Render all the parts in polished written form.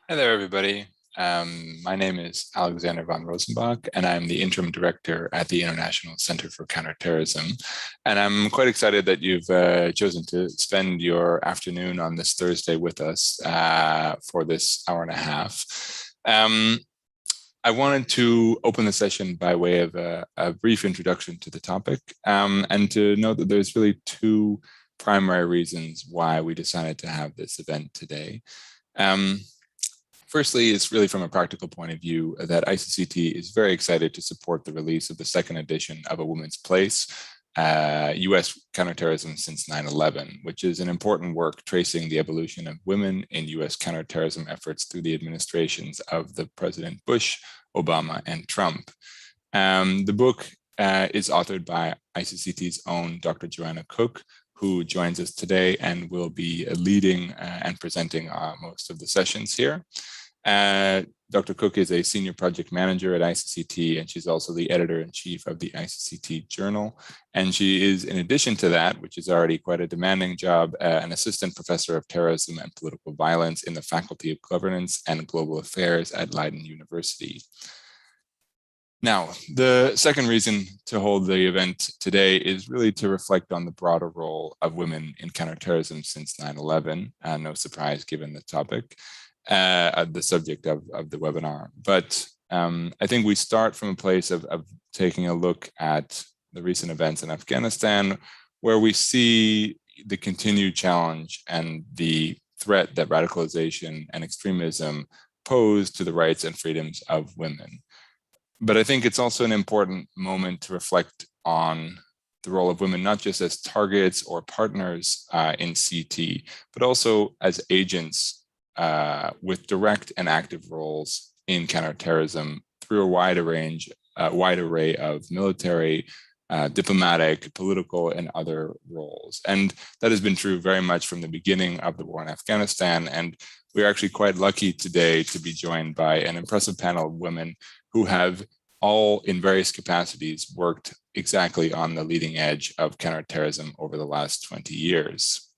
Hi there, everybody. My name is Alexander von Rosenbach, and I'm the interim director at the International Center for Counterterrorism. And I'm quite excited that you've chosen to spend your afternoon on this Thursday with us for this hour and a half. I wanted to open the session by way of a brief introduction to the topic, and to note that there's really two primary reasons why we decided to have this event today. Firstly, it's really from a practical point of view that ICCT is very excited to support the release of the second edition of A Woman's Place, US Counterterrorism since 9/11, which is an important work tracing the evolution of women in US counterterrorism efforts through the administrations of the President Bush, Obama, and Trump. The book is authored by ICCT's own Dr. Joanna Cook, who joins us today and will be leading and presenting most of the sessions here. Dr. Cook is a senior project manager at ICCT, and she's also the editor-in-chief of the ICCT Journal. And she is, in addition to that, which is already quite a demanding job, an assistant professor of terrorism and political violence in the Faculty of Governance and Global Affairs at Leiden University. Now, the second reason to hold the event today is really to reflect on the broader role of women in counterterrorism since 9/11, no surprise given the topic. The subject of the webinar. But I think we start from a place of taking a look at the recent events in Afghanistan, where we see the continued challenge and the threat that radicalization and extremism pose to the rights and freedoms of women. But I think it's also an important moment to reflect on the role of women, not just as targets or partners in CT, but also as agents with direct and active roles in counterterrorism through a wide array of military, diplomatic, political, and other roles. And that has been true very much from the beginning of the war in Afghanistan. And we're actually quite lucky today to be joined by an impressive panel of women who have all in various capacities worked exactly on the leading edge of counterterrorism over the last 20 years.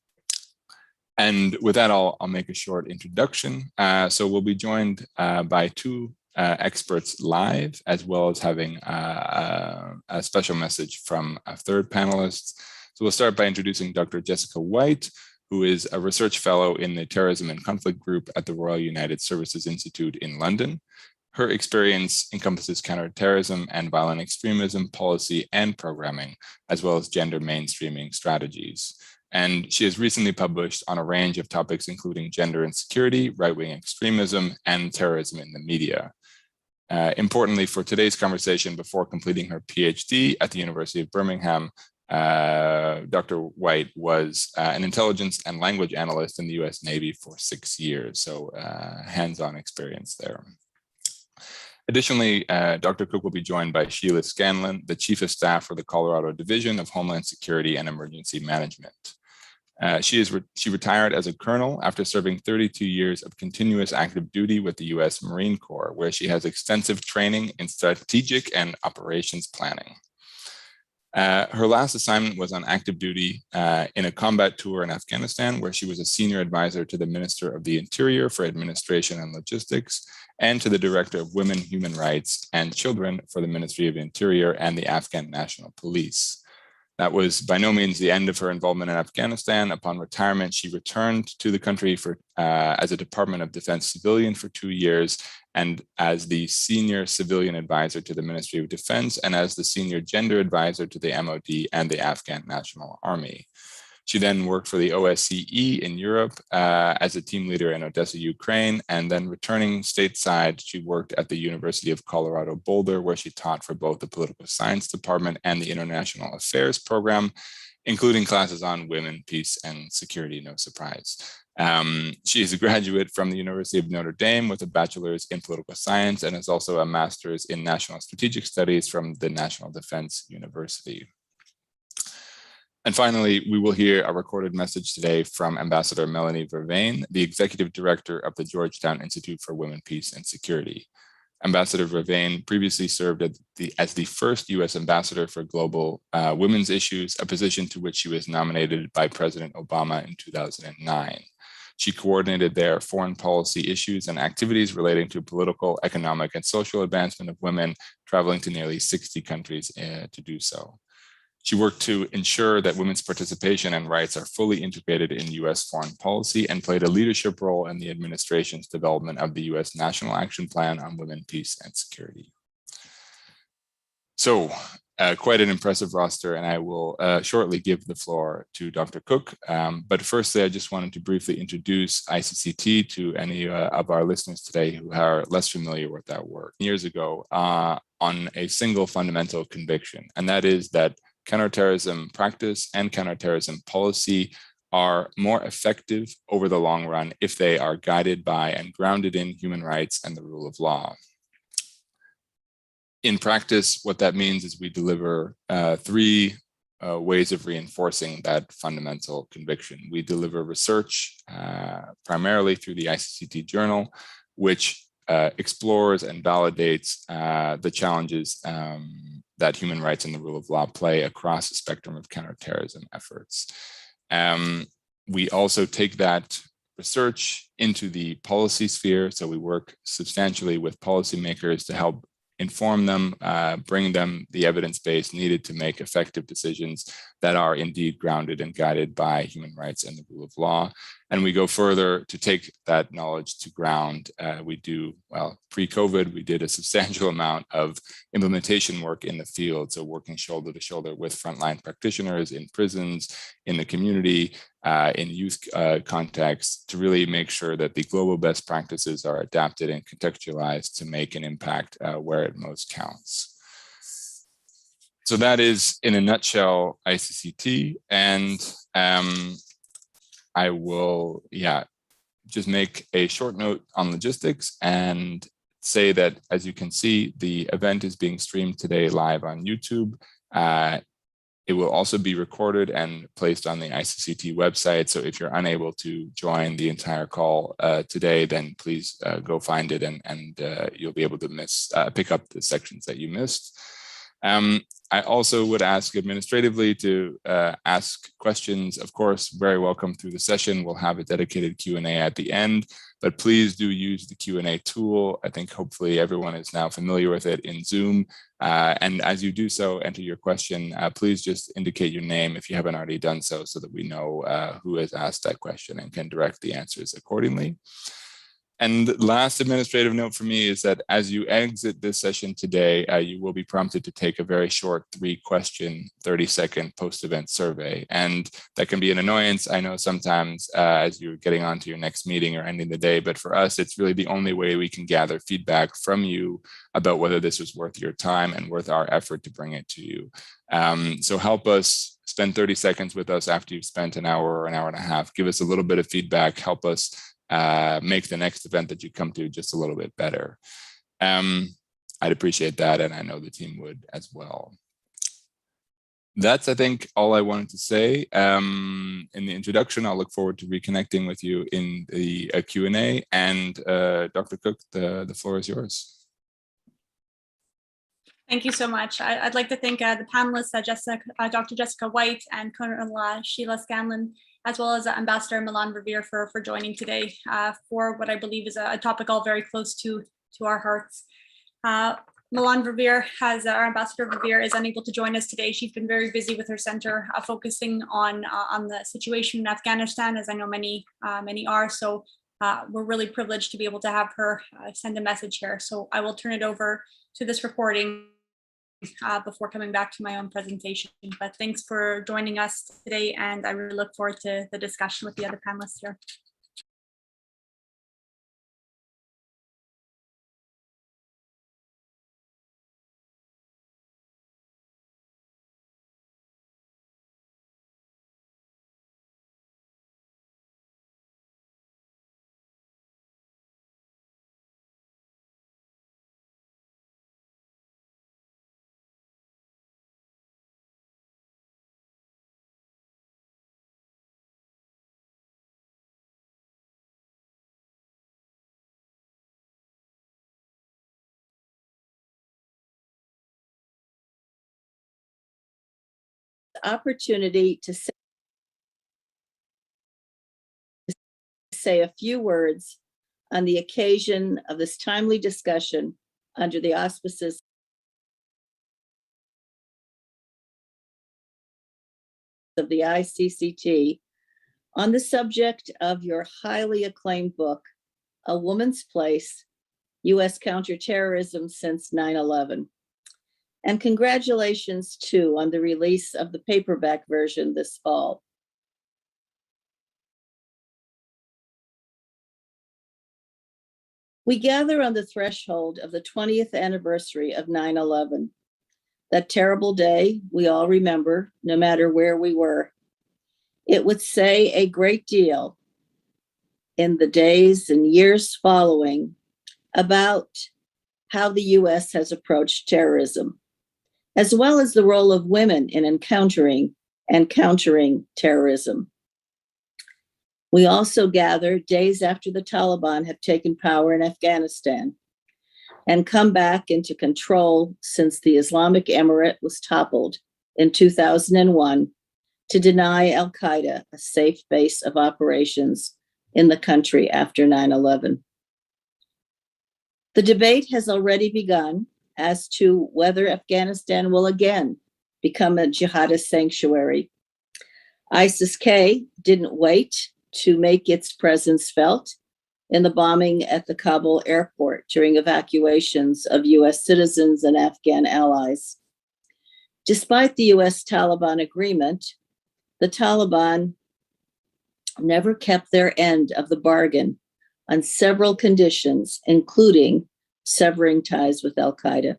And with that, I'll make a short introduction. So we'll be joined by two experts live, as well as having a special message from a third panelist. So we'll start by introducing Dr. Jessica White, who is a research fellow in the Terrorism and Conflict Group at the Royal United Services Institute in London. Her experience encompasses counterterrorism and violent extremism policy and programming, as well as gender mainstreaming strategies. And she has recently published on a range of topics, including gender insecurity, right-wing extremism, and terrorism in the media. Importantly, for today's conversation, before completing her PhD at the University of Birmingham, Dr. White was an intelligence and language analyst in the US Navy for 6 years, so hands-on experience there. Additionally, Dr. Cook will be joined by Sheila Scanlon, the Chief of Staff for the Colorado Division of Homeland Security and Emergency Management. She retired as a colonel after serving 32 years of continuous active duty with the US Marine Corps, where she has extensive training in strategic and operations planning. Her last assignment was on active duty in a combat tour in Afghanistan, where she was a senior advisor to the Minister of the Interior for Administration and Logistics, and to the Director of Women, Human Rights, and Children for the Ministry of Interior and the Afghan National Police. That was by no means the end of her involvement in Afghanistan. Upon retirement, she returned to the country as a Department of Defense civilian for 2 years, and as the senior civilian advisor to the Ministry of Defense, and as the senior gender advisor to the MOD and the Afghan National Army. She then worked for the OSCE in Europe as a team leader in Odessa, Ukraine, and then returning stateside, she worked at the University of Colorado Boulder, where she taught for both the Political Science Department and the International Affairs program, including classes on women, peace, and security, no surprise. She is a graduate from the University of Notre Dame with a bachelor's in political science and is also a master's in national strategic studies from the National Defense University. And finally, we will hear a recorded message today from Ambassador Melanie Verveer, the Executive Director of the Georgetown Institute for Women, Peace, and Security. Ambassador Verveer previously served as the first US ambassador for global women's issues, a position to which she was nominated by President Obama in 2009. She coordinated their foreign policy issues and activities relating to political, economic, and social advancement of women, traveling to nearly 60 countries to do so. She worked to ensure that women's participation and rights are fully integrated in US foreign policy and played a leadership role in the administration's development of the US National Action Plan on Women, Peace, and Security. So, quite an impressive roster, and I will shortly give the floor to Dr. Cook. But firstly, I just wanted to briefly introduce ICCT to any of our listeners today who are less familiar with that work. Years ago, on a single fundamental conviction, and that is that counterterrorism practice and counterterrorism policy are more effective over the long run if they are guided by and grounded in human rights and the rule of law. In practice, what that means is we deliver three ways of reinforcing that fundamental conviction. We deliver research primarily through the ICCT journal, which explores and validates the challenges that human rights and the rule of law play across the spectrum of counterterrorism efforts. We also take that research into the policy sphere. So we work substantially with policymakers to help inform them, bring them the evidence base needed to make effective decisions that are indeed grounded and guided by human rights and the rule of law. And we go further to take that knowledge to ground. We do, well, pre-COVID, we did a substantial amount of implementation work in the field. So working shoulder to shoulder with frontline practitioners in prisons, in the community, in youth contexts, to really make sure that the global best practices are adapted and contextualized to make an impact where it most counts. So that is, in a nutshell, ICCT. And I will, just make a short note on logistics and say that, as you can see, the event is being streamed today live on YouTube. It will also be recorded and placed on the ICCT website. So if you're unable to join the entire call today, then please go find it and you'll be able to pick up the sections that you missed. I also would ask administratively to ask questions, of course, very welcome through the session. We'll have a dedicated Q&A at the end, but please do use the Q&A tool. I think hopefully everyone is now familiar with it in Zoom. And as you do so, enter your question, please just indicate your name if you haven't already done so that we know who has asked that question and can direct the answers accordingly. And last administrative note for me is that as you exit this session today, you will be prompted to take a very short 3-question, 30-second post-event survey. And that can be an annoyance, I know, sometimes as you're getting on to your next meeting or ending the day. But for us, it's really the only way we can gather feedback from you about whether this was worth your time and worth our effort to bring it to you. So help us spend 30 seconds with us after you've spent an hour or an hour and a half. Give us a little bit of feedback, help us make the next event that you come to just a little bit better. I'd appreciate that, and I know the team would as well. That's, I think, all I wanted to say. In the introduction, I'll look forward to reconnecting with you in the Q&A. And Dr. Cook, the floor is yours. Thank you so much. I'd like to thank the panelists, Dr. Jessica White and Colonel Sheila Scanlon, as well as Ambassador Milan Verveer for joining today for what I believe is a topic all very close to our hearts. Milan Verveer, our Ambassador Verveer, is unable to join us today. She's been very busy with her center, focusing on the situation in Afghanistan, as I know many are. So we're really privileged to be able to have her send a message here. So I will turn it over to this recording before coming back to my own presentation. But thanks for joining us today, and I really look forward to the discussion with the other panelists here. Opportunity to say a few words on the occasion of this timely discussion under the auspices of the ICCT on the subject of your highly acclaimed book, A Woman's Place, U.S. Counter-Terrorism Since 9/11. And congratulations, too, on the release of the paperback version this fall. We gather on the threshold of the 20th anniversary of 9/11. That terrible day we all remember, no matter where we were. It would say a great deal in the days and years following about how the U.S. has approached terrorism, as well as the role of women in encountering and countering terrorism. We also gather days after the Taliban have taken power in Afghanistan and come back into control since the Islamic Emirate was toppled in 2001 to deny al-Qaeda a safe base of operations in the country after 9/11. The debate has already begun as to whether Afghanistan will again become a jihadist sanctuary. ISIS-K didn't wait to make its presence felt in the bombing at the Kabul airport during evacuations of US citizens and Afghan allies. Despite the US Taliban agreement, the Taliban never kept their end of the bargain on several conditions, including severing ties with al-Qaeda.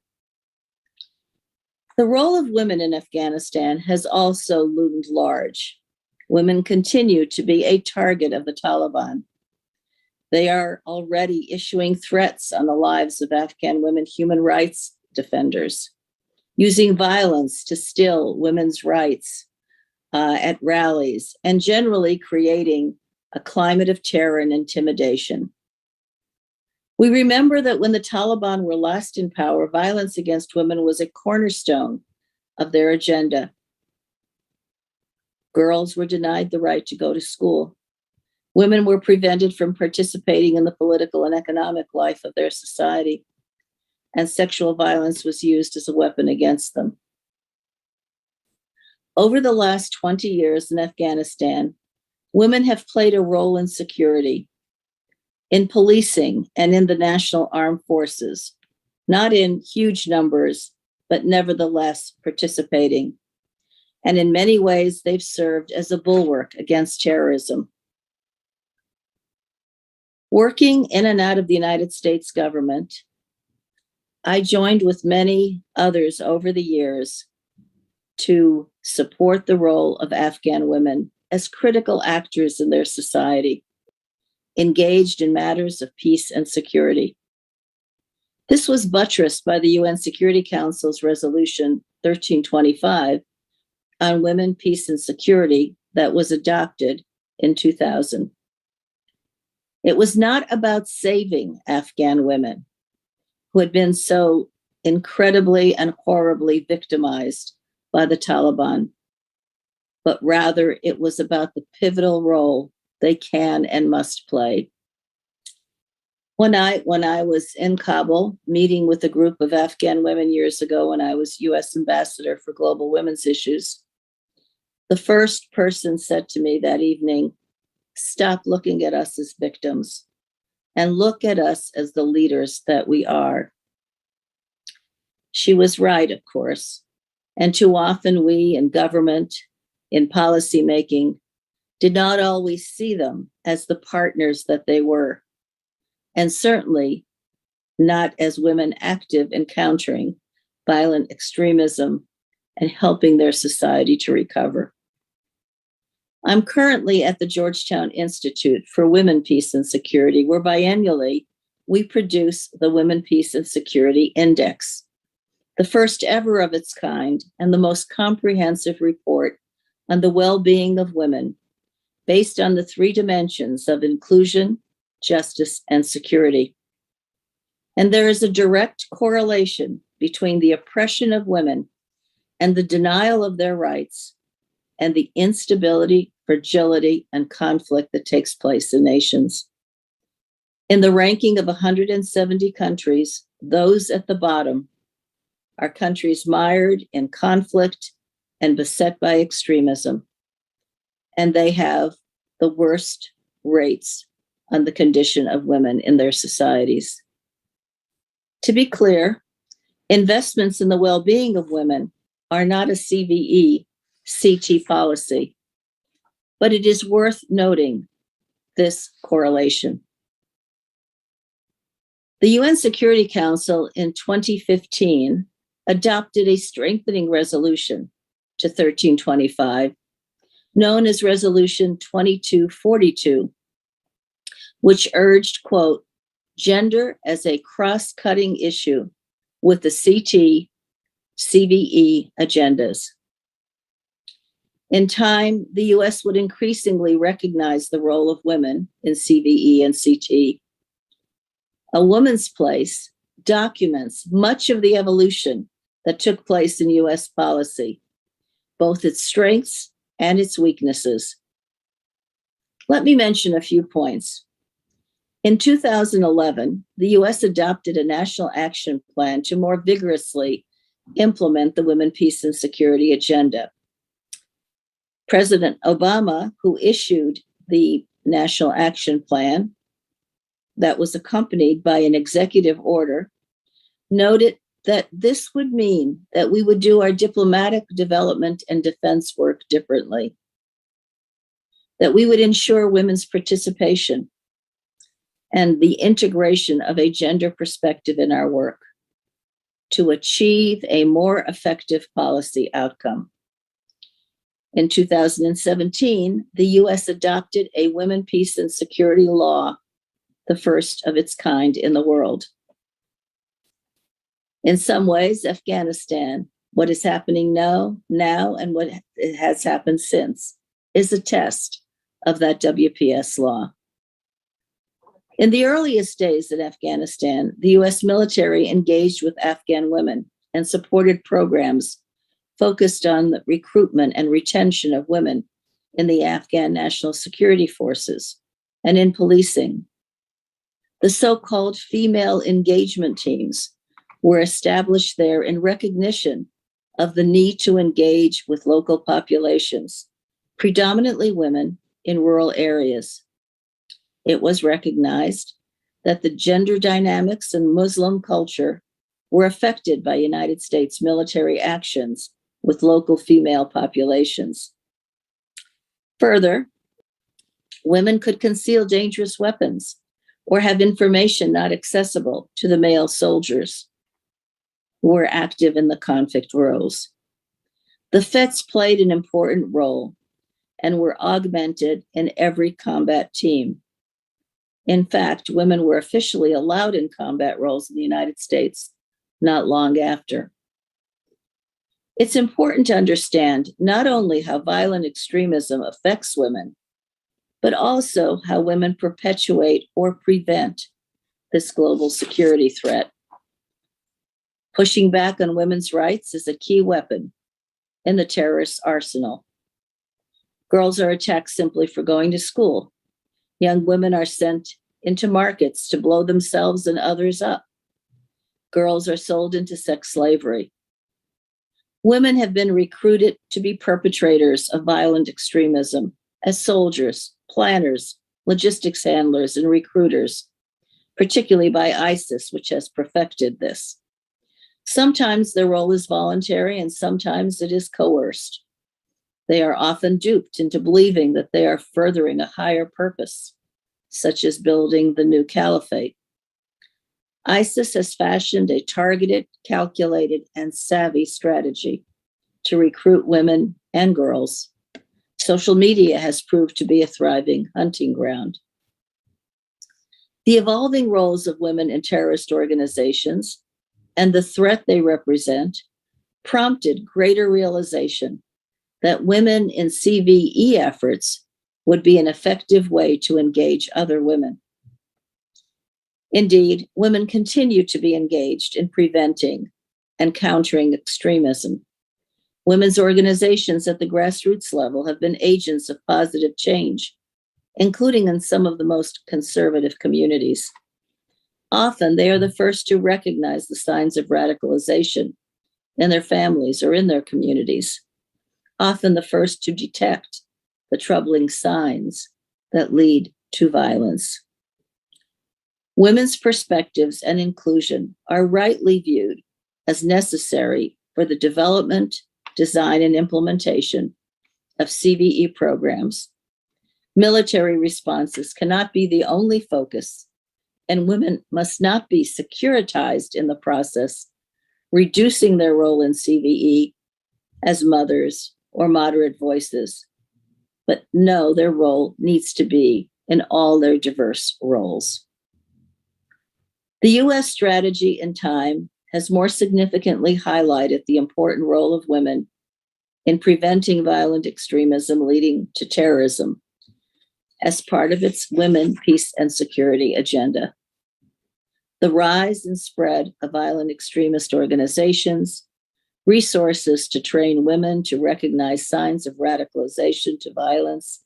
The role of women in Afghanistan has also loomed large. Women continue to be a target of the Taliban. They are already issuing threats on the lives of Afghan women human rights defenders, using violence to still women's rights at rallies, and generally creating a climate of terror and intimidation. We remember that when the Taliban were last in power, violence against women was a cornerstone of their agenda. Girls were denied the right to go to school. Women were prevented from participating in the political and economic life of their society, and sexual violence was used as a weapon against them. Over the last 20 years in Afghanistan, women have played a role in security, in policing, and in the national armed forces, not in huge numbers, but nevertheless participating. And in many ways, they've served as a bulwark against terrorism. Working in and out of the United States government, I joined with many others over the years to support the role of Afghan women as critical actors in their society, engaged in matters of peace and security. This was buttressed by the UN Security Council's Resolution 1325 on women, peace, and security that was adopted in 2000. It was not about saving Afghan women who had been so incredibly and horribly victimized by the Taliban, but rather it was about the pivotal role they can and must play. One night when I was in Kabul meeting with a group of Afghan women years ago when I was US Ambassador for Global Women's Issues, the first person said to me that evening, "Stop looking at us as victims and look at us as the leaders that we are." She was right, of course. And too often we in government, in policy making, did not always see them as the partners that they were, and certainly not as women active in countering violent extremism and helping their society to recover. I'm currently at the Georgetown Institute for Women, Peace, and Security, where biennially we produce the Women, Peace, and Security Index, the first ever of its kind and the most comprehensive report on the well-being of women based on the three dimensions of inclusion, justice, and security. And there is a direct correlation between the oppression of women and the denial of their rights and the instability, fragility, and conflict that takes place in nations. In the ranking of 170 countries, those at the bottom are countries mired in conflict and beset by extremism, and they have the worst rates on the condition of women in their societies. To be clear, investments in the well-being of women are not a CVE CT policy, but it is worth noting this correlation. The UN Security Council in 2015 adopted a strengthening resolution to 1325, known as Resolution 2242, which urged, quote, gender as a cross-cutting issue with the CT, CVE agendas. In time, the US would increasingly recognize the role of women in CVE and CT. A Woman's Place documents much of the evolution that took place in US policy, both its strengths and its weaknesses. Let me mention a few points. In 2011, the US adopted a national action plan to more vigorously implement the Women, Peace, and Security agenda. President Obama, who issued the National Action Plan that was accompanied by an executive order, noted that this would mean that we would do our diplomatic, development, and defense work differently, that we would ensure women's participation and the integration of a gender perspective in our work to achieve a more effective policy outcome. In 2017, the US adopted a Women, Peace, and Security law, the first of its kind in the world. In some ways, Afghanistan, what is happening now and what has happened since, is a test of that WPS law. In the earliest days in Afghanistan, the US military engaged with Afghan women and supported programs focused on the recruitment and retention of women in the Afghan National Security Forces and in policing. The so-called female engagement teams were established there in recognition of the need to engage with local populations, predominantly women in rural areas. It was recognized that the gender dynamics in Muslim culture were affected by United States military actions with local female populations. Further, women could conceal dangerous weapons or have information not accessible to the male soldiers who were active in the conflict roles. The FETs played an important role and were augmented in every combat team. In fact, women were officially allowed in combat roles in the United States not long after. It's important to understand not only how violent extremism affects women, but also how women perpetuate or prevent this global security threat. Pushing back on women's rights is a key weapon in the terrorist's arsenal. Girls are attacked simply for going to school. Young women are sent into markets to blow themselves and others up. Girls are sold into sex slavery. Women have been recruited to be perpetrators of violent extremism as soldiers, planners, logistics handlers, and recruiters, particularly by ISIS, which has perfected this. Sometimes their role is voluntary and sometimes it is coerced. They are often duped into believing that they are furthering a higher purpose, such as building the new caliphate. ISIS has fashioned a targeted, calculated, and savvy strategy to recruit women and girls. Social media has proved to be a thriving hunting ground. The evolving roles of women in terrorist organizations and the threat they represent prompted greater realization that women in CVE efforts would be an effective way to engage other women. Indeed, women continue to be engaged in preventing and countering extremism. Women's organizations at the grassroots level have been agents of positive change, including in some of the most conservative communities. Often, they are the first to recognize the signs of radicalization in their families or in their communities, often the first to detect the troubling signs that lead to violence. Women's perspectives and inclusion are rightly viewed as necessary for the development, design, and implementation of CVE programs. Military responses cannot be the only focus, and women must not be securitized in the process, reducing their role in CVE as mothers or moderate voices. But no, their role needs to be in all their diverse roles. The U.S. strategy in time has more significantly highlighted the important role of women in preventing violent extremism leading to terrorism as part of its Women, Peace, and Security agenda. The rise and spread of violent extremist organizations, resources to train women to recognize signs of radicalization to violence,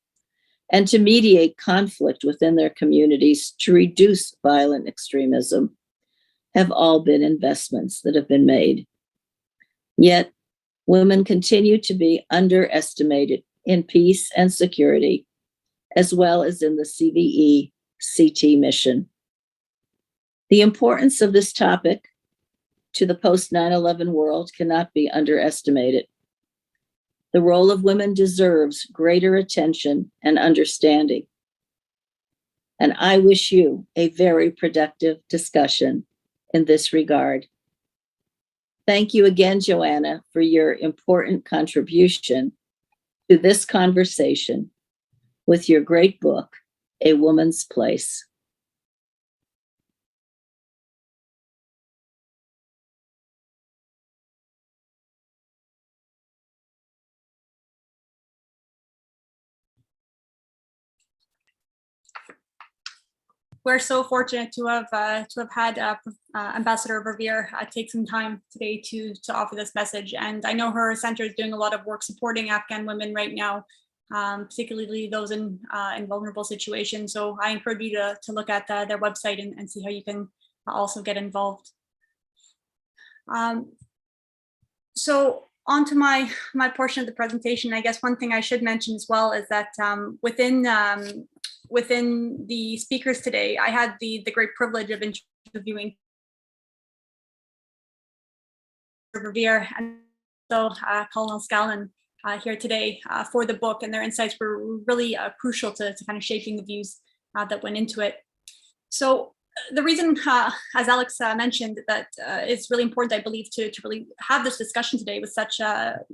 and to mediate conflict within their communities to reduce violent extremism have all been investments that have been made. Yet, women continue to be underestimated in peace and security, as well as in the CVE CT mission. The importance of this topic to the post 9/11 world cannot be underestimated. The role of women deserves greater attention and understanding. And I wish you a very productive discussion in this regard. Thank you again, Joanna, for your important contribution to this conversation with your great book, A Woman's Place. We're so fortunate to have had Ambassador Verveer take some time today to offer this message. And I know her center is doing a lot of work supporting Afghan women right now, particularly those in vulnerable situations. So I encourage you to look at their website and see how you can also get involved. So on to my portion of the presentation. I guess one thing I should mention as well is that within the speakers today, I had the great privilege of interviewing Verveer and so Colonel Scanlon here today for the book, and their insights were really crucial to kind of shaping the views that went into it. So the reason, as Alex mentioned, that it's really important, I believe, to really have this discussion today with such a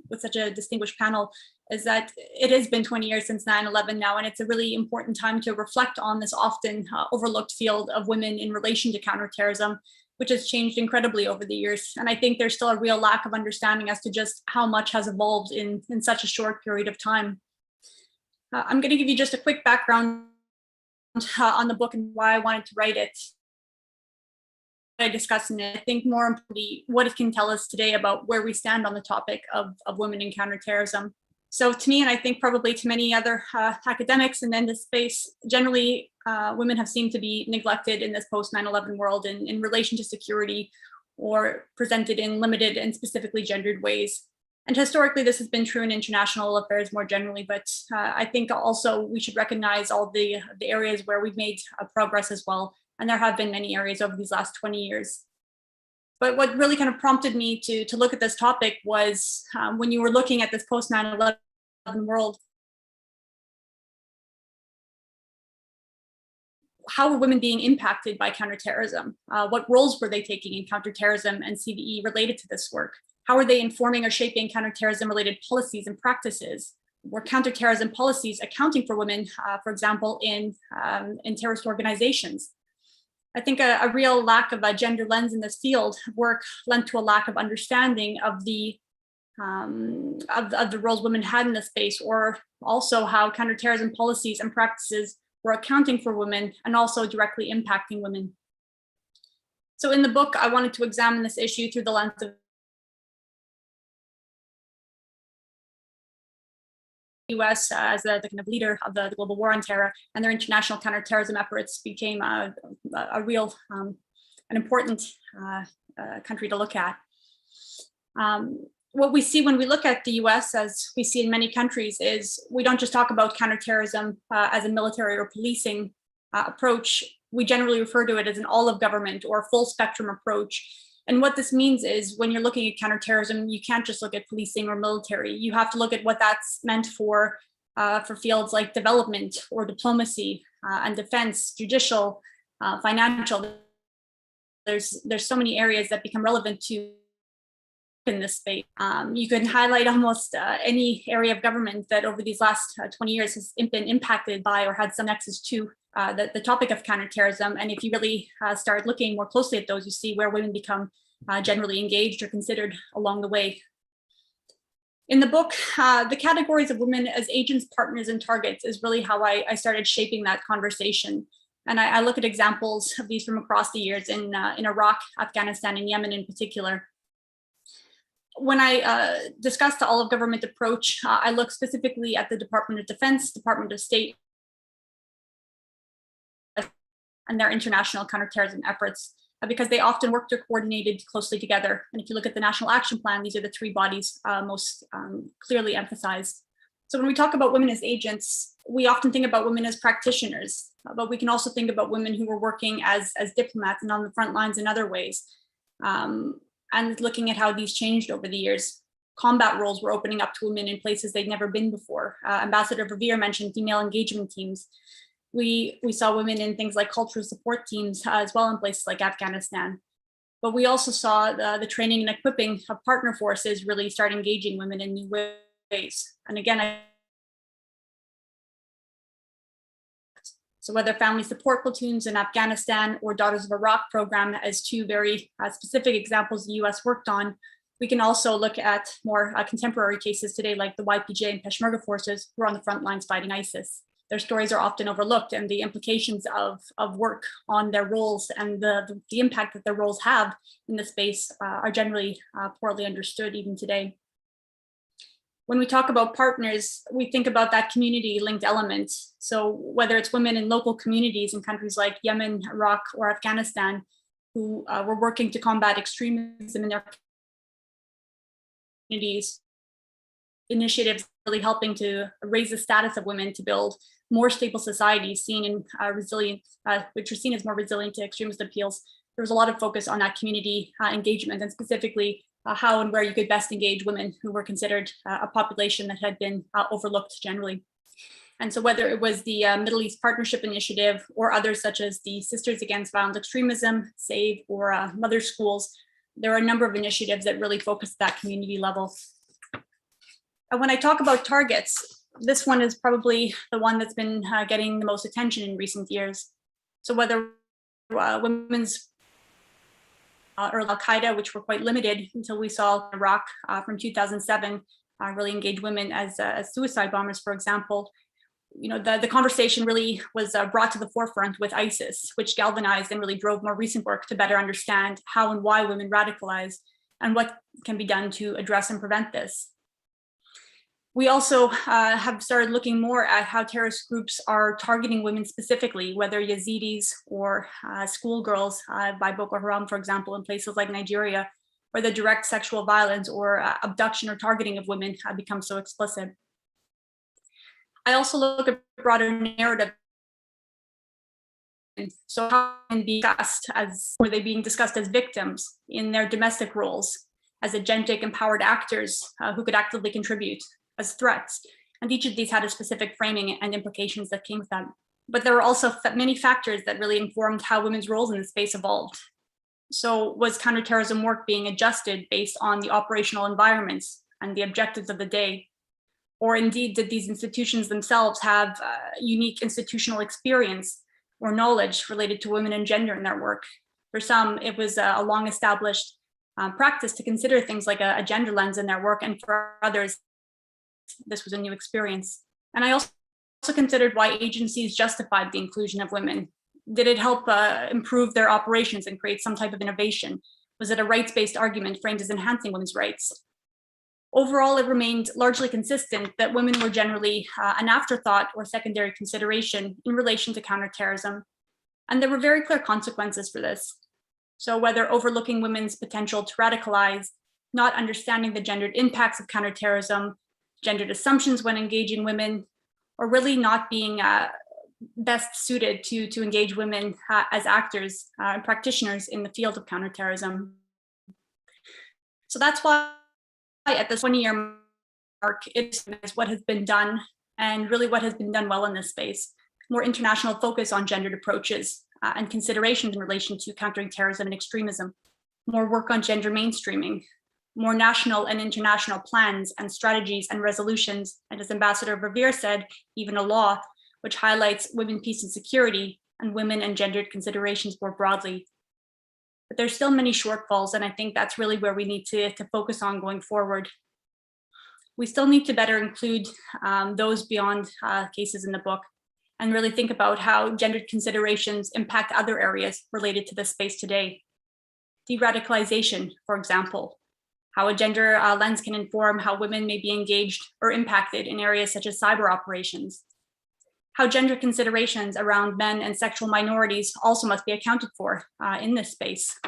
distinguished panel is that it has been 20 years since 9/11 now, and it's a really important time to reflect on this often overlooked field of women in relation to counterterrorism, which has changed incredibly over the years. And I think there's still a real lack of understanding as to just how much has evolved in such a short period of time. I'm going to give you just a quick background on the book and why I wanted to write it. I discuss in it, I think more importantly, what it can tell us today about where we stand on the topic of women in counterterrorism. So to me, and I think probably to many other academics and in this space, generally, women have seemed to be neglected in this post 9/11 world in relation to security, or presented in limited and specifically gendered ways. And historically, this has been true in international affairs more generally, but I think also we should recognize all the areas where we've made progress as well. And there have been many areas over these last 20 years. But what really kind of prompted me to look at this topic was when you were looking at this post 9/11 world, how were women being impacted by counterterrorism? What roles were they taking in counterterrorism and CVE related to this work? How are they informing or shaping counterterrorism related policies and practices? Were counterterrorism policies accounting for women, for example, in terrorist organizations? I think a real lack of a gender lens in this field work lent to a lack of understanding of the roles women had in the space, or also how counterterrorism policies and practices were accounting for women and also directly impacting women. So in the book, I wanted to examine this issue through the lens of US as the kind of leader of the global war on terror, and their international counterterrorism efforts became a real, an important country to look at. What we see when we look at the US, as we see in many countries, is we don't just talk about counterterrorism as a military or policing approach. We generally refer to it as an all-of-government or full spectrum approach. And what this means is when you're looking at counterterrorism, you can't just look at policing or military. You have to look at what that's meant for fields like development or diplomacy and defense, judicial, financial. There's so many areas that become relevant to in this space. You can highlight almost any area of government that over these last 20 years has been impacted by or had some nexus to the topic of counterterrorism. And if you really start looking more closely at those, you see where women become generally engaged or considered along the way. In the book, the categories of women as agents, partners, and targets is really how I started shaping that conversation. And I look at examples of these from across the years in Iraq, Afghanistan, and Yemen in particular. When I discuss the all-of-government approach, I look specifically at the Department of Defense, Department of State, and their international counterterrorism efforts, because they often work coordinated closely together. And if you look at the National Action Plan, these are the three bodies most clearly emphasized. So when we talk about women as agents, we often think about women as practitioners, but we can also think about women who were working as diplomats and on the front lines in other ways. And looking at how these changed over the years. Combat roles were opening up to women in places they'd never been before. Ambassador Verveer mentioned female engagement teams. We saw women in things like cultural support teams as well in places like Afghanistan. But we also saw the training and equipping of partner forces really start engaging women in new ways. And again, so whether family support platoons in Afghanistan or Daughters of Iraq program as two very specific examples the US worked on, we can also look at more contemporary cases today like the YPJ and Peshmerga forces who are on the front lines fighting ISIS. Their stories are often overlooked, and the implications of work on their roles and the impact that their roles have in the space are generally poorly understood even today. When we talk about partners, we think about that community linked element. So whether it's women in local communities in countries like Yemen, Iraq, or Afghanistan, who were working to combat extremism in their communities, initiatives really helping to raise the status of women to build more stable societies seen in resilient, which are seen as more resilient to extremist appeals. There was a lot of focus on that community engagement, and specifically how and where you could best engage women who were considered a population that had been overlooked generally. And so whether it was the Middle East Partnership Initiative or others such as the Sisters Against Violent Extremism, SAVE, or Mother Schools, there are a number of initiatives that really focus at that community level. And when I talk about targets, this one is probably the one that's been getting the most attention in recent years. So whether women's or Al-Qaeda, which were quite limited until we saw Iraq from 2007, really engage women as suicide bombers, for example. You know, the conversation really was brought to the forefront with ISIS, which galvanized and really drove more recent work to better understand how and why women radicalize and what can be done to address and prevent this. We also have started looking more at how terrorist groups are targeting women specifically, whether Yazidis or schoolgirls by Boko Haram, for example, in places like Nigeria, where the direct sexual violence or abduction or targeting of women have become so explicit. I also look at broader narrative. So how can be discussed as, were they being discussed as victims in their domestic roles, as agentic empowered actors who could actively contribute, as threats, and each of these had a specific framing and implications that came with them. But there were also many factors that really informed how women's roles in the space evolved. So was counterterrorism work being adjusted based on the operational environments and the objectives of the day? Or indeed, did these institutions themselves have unique institutional experience or knowledge related to women and gender in their work? For some, it was a long established practice to consider things like a gender lens in their work, and for others, this was a new experience. And I also considered why agencies justified the inclusion of women. Did it help improve their operations and create some type of innovation? Was it a rights-based argument framed as enhancing women's rights? Overall, it remained largely consistent that women were generally an afterthought or secondary consideration in relation to counterterrorism. And there were very clear consequences for this. So whether overlooking women's potential to radicalize, not understanding the gendered impacts of counterterrorism, gendered assumptions when engaging women, or really not being best suited to engage women as actors and practitioners in the field of counterterrorism. So that's why at this 20-year mark, it's what has been done and really what has been done well in this space. More international focus on gendered approaches and considerations in relation to countering terrorism and extremism. More work on gender mainstreaming. More national and international plans and strategies and resolutions. And as Ambassador Verveer said, even a law which highlights women, peace and security and women and gendered considerations more broadly. But there's still many shortfalls, and I think that's really where we need to focus on going forward. We still need to better include those beyond cases in the book and really think about how gendered considerations impact other areas related to this space today. De-radicalization, for example, how a gender lens can inform how women may be engaged or impacted in areas such as cyber operations. How gender considerations around men and sexual minorities also must be accounted for in this space.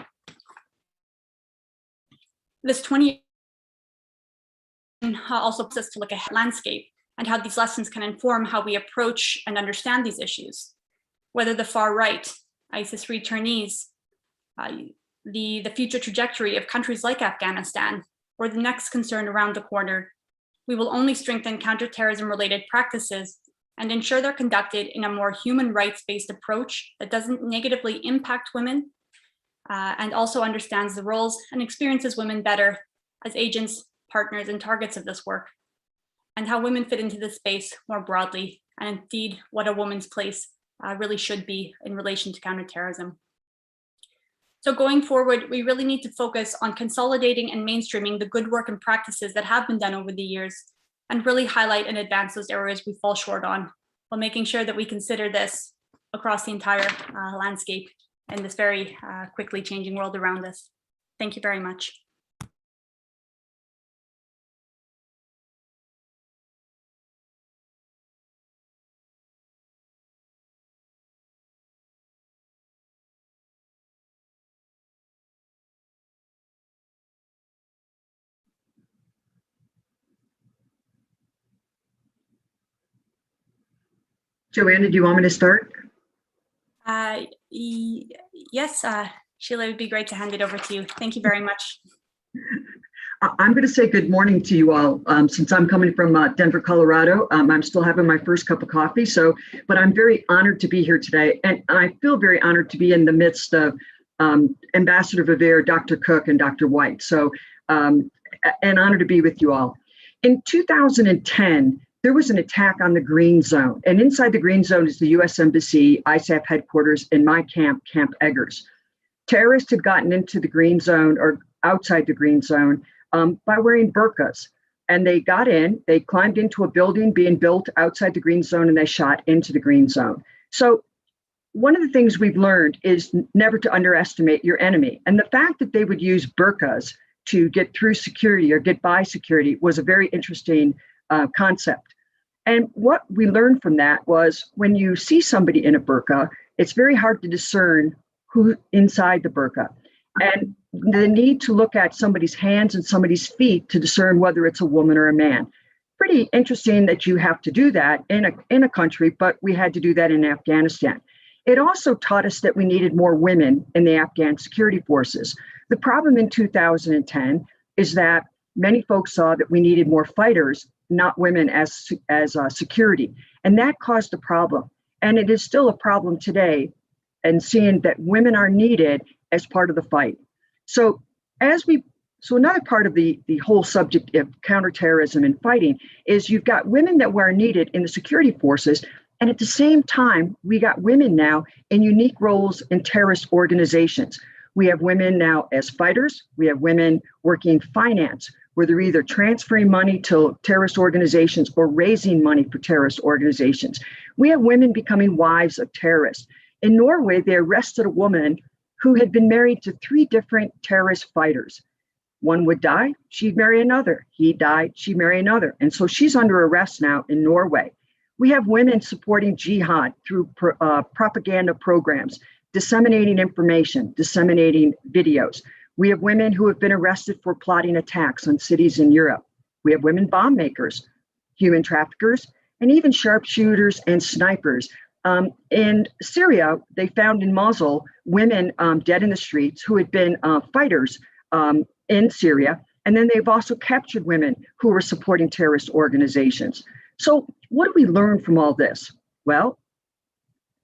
This 20 also helps us to look at the landscape and how these lessons can inform how we approach and understand these issues. Whether the far right, ISIS returnees, the future trajectory of countries like Afghanistan, or the next concern around the corner, we will only strengthen counterterrorism-related practices and ensure they're conducted in a more human rights-based approach that doesn't negatively impact women and also understands the roles and experiences women better as agents, partners, and targets of this work, and how women fit into this space more broadly, and indeed what a woman's place really should be in relation to counterterrorism. So going forward, we really need to focus on consolidating and mainstreaming the good work and practices that have been done over the years, and really highlight and advance those areas we fall short on, while making sure that we consider this across the entire landscape in this very quickly changing world around us. Thank you very much. Joanna, do you want me to start? Yes, Sheila, it would be great to hand it over to you. Thank you very much. I'm going to say good morning to you all. Since I'm coming from Denver, Colorado, I'm still having my first cup of coffee. But I'm very honored to be here today. And I feel very honored to be in the midst of Ambassador Verveer, Dr. Cook, and Dr. White. So an honor to be with you all. In 2010, there was an attack on the Green Zone. And inside the Green Zone is the U.S. Embassy, ISAF headquarters, in my camp, Camp Eggers. Terrorists had gotten into the Green Zone or outside the Green Zone by wearing burqas. And they got in, they climbed into a building being built outside the Green Zone, and they shot into the Green Zone. So one of the things we've learned is never to underestimate your enemy. And the fact that they would use burqas to get through security or get by security was a very interesting concept. And what we learned from that was when you see somebody in a burqa, it's very hard to discern who's inside the burqa. And the need to look at somebody's hands and somebody's feet to discern whether it's a woman or a man. Pretty interesting that you have to do that in a country, but we had to do that in Afghanistan. It also taught us that we needed more women in the Afghan security forces. The problem in 2010 is that many folks saw that we needed more fighters, not women as security. And that caused a problem. And it is still a problem today, and seeing that women are needed as part of the fight. So another part of the whole subject of counterterrorism and fighting is you've got women that were needed in the security forces. And at the same time, we got women now in unique roles in terrorist organizations. We have women now as fighters. We have women working finance, where they're either transferring money to terrorist organizations or raising money for terrorist organizations. We have women becoming wives of terrorists. In Norway, they arrested a woman who had been married to 3 different terrorist fighters. One would die, she'd marry another. He died, she'd marry another. And so she's under arrest now in Norway. We have women supporting jihad through propaganda programs, disseminating information, disseminating videos. We have women who have been arrested for plotting attacks on cities in Europe. We have women bomb makers, human traffickers, and even sharpshooters and snipers. In Syria, they found in Mosul women dead in the streets who had been fighters in Syria. And then they've also captured women who were supporting terrorist organizations. So what do we learn from all this? Well,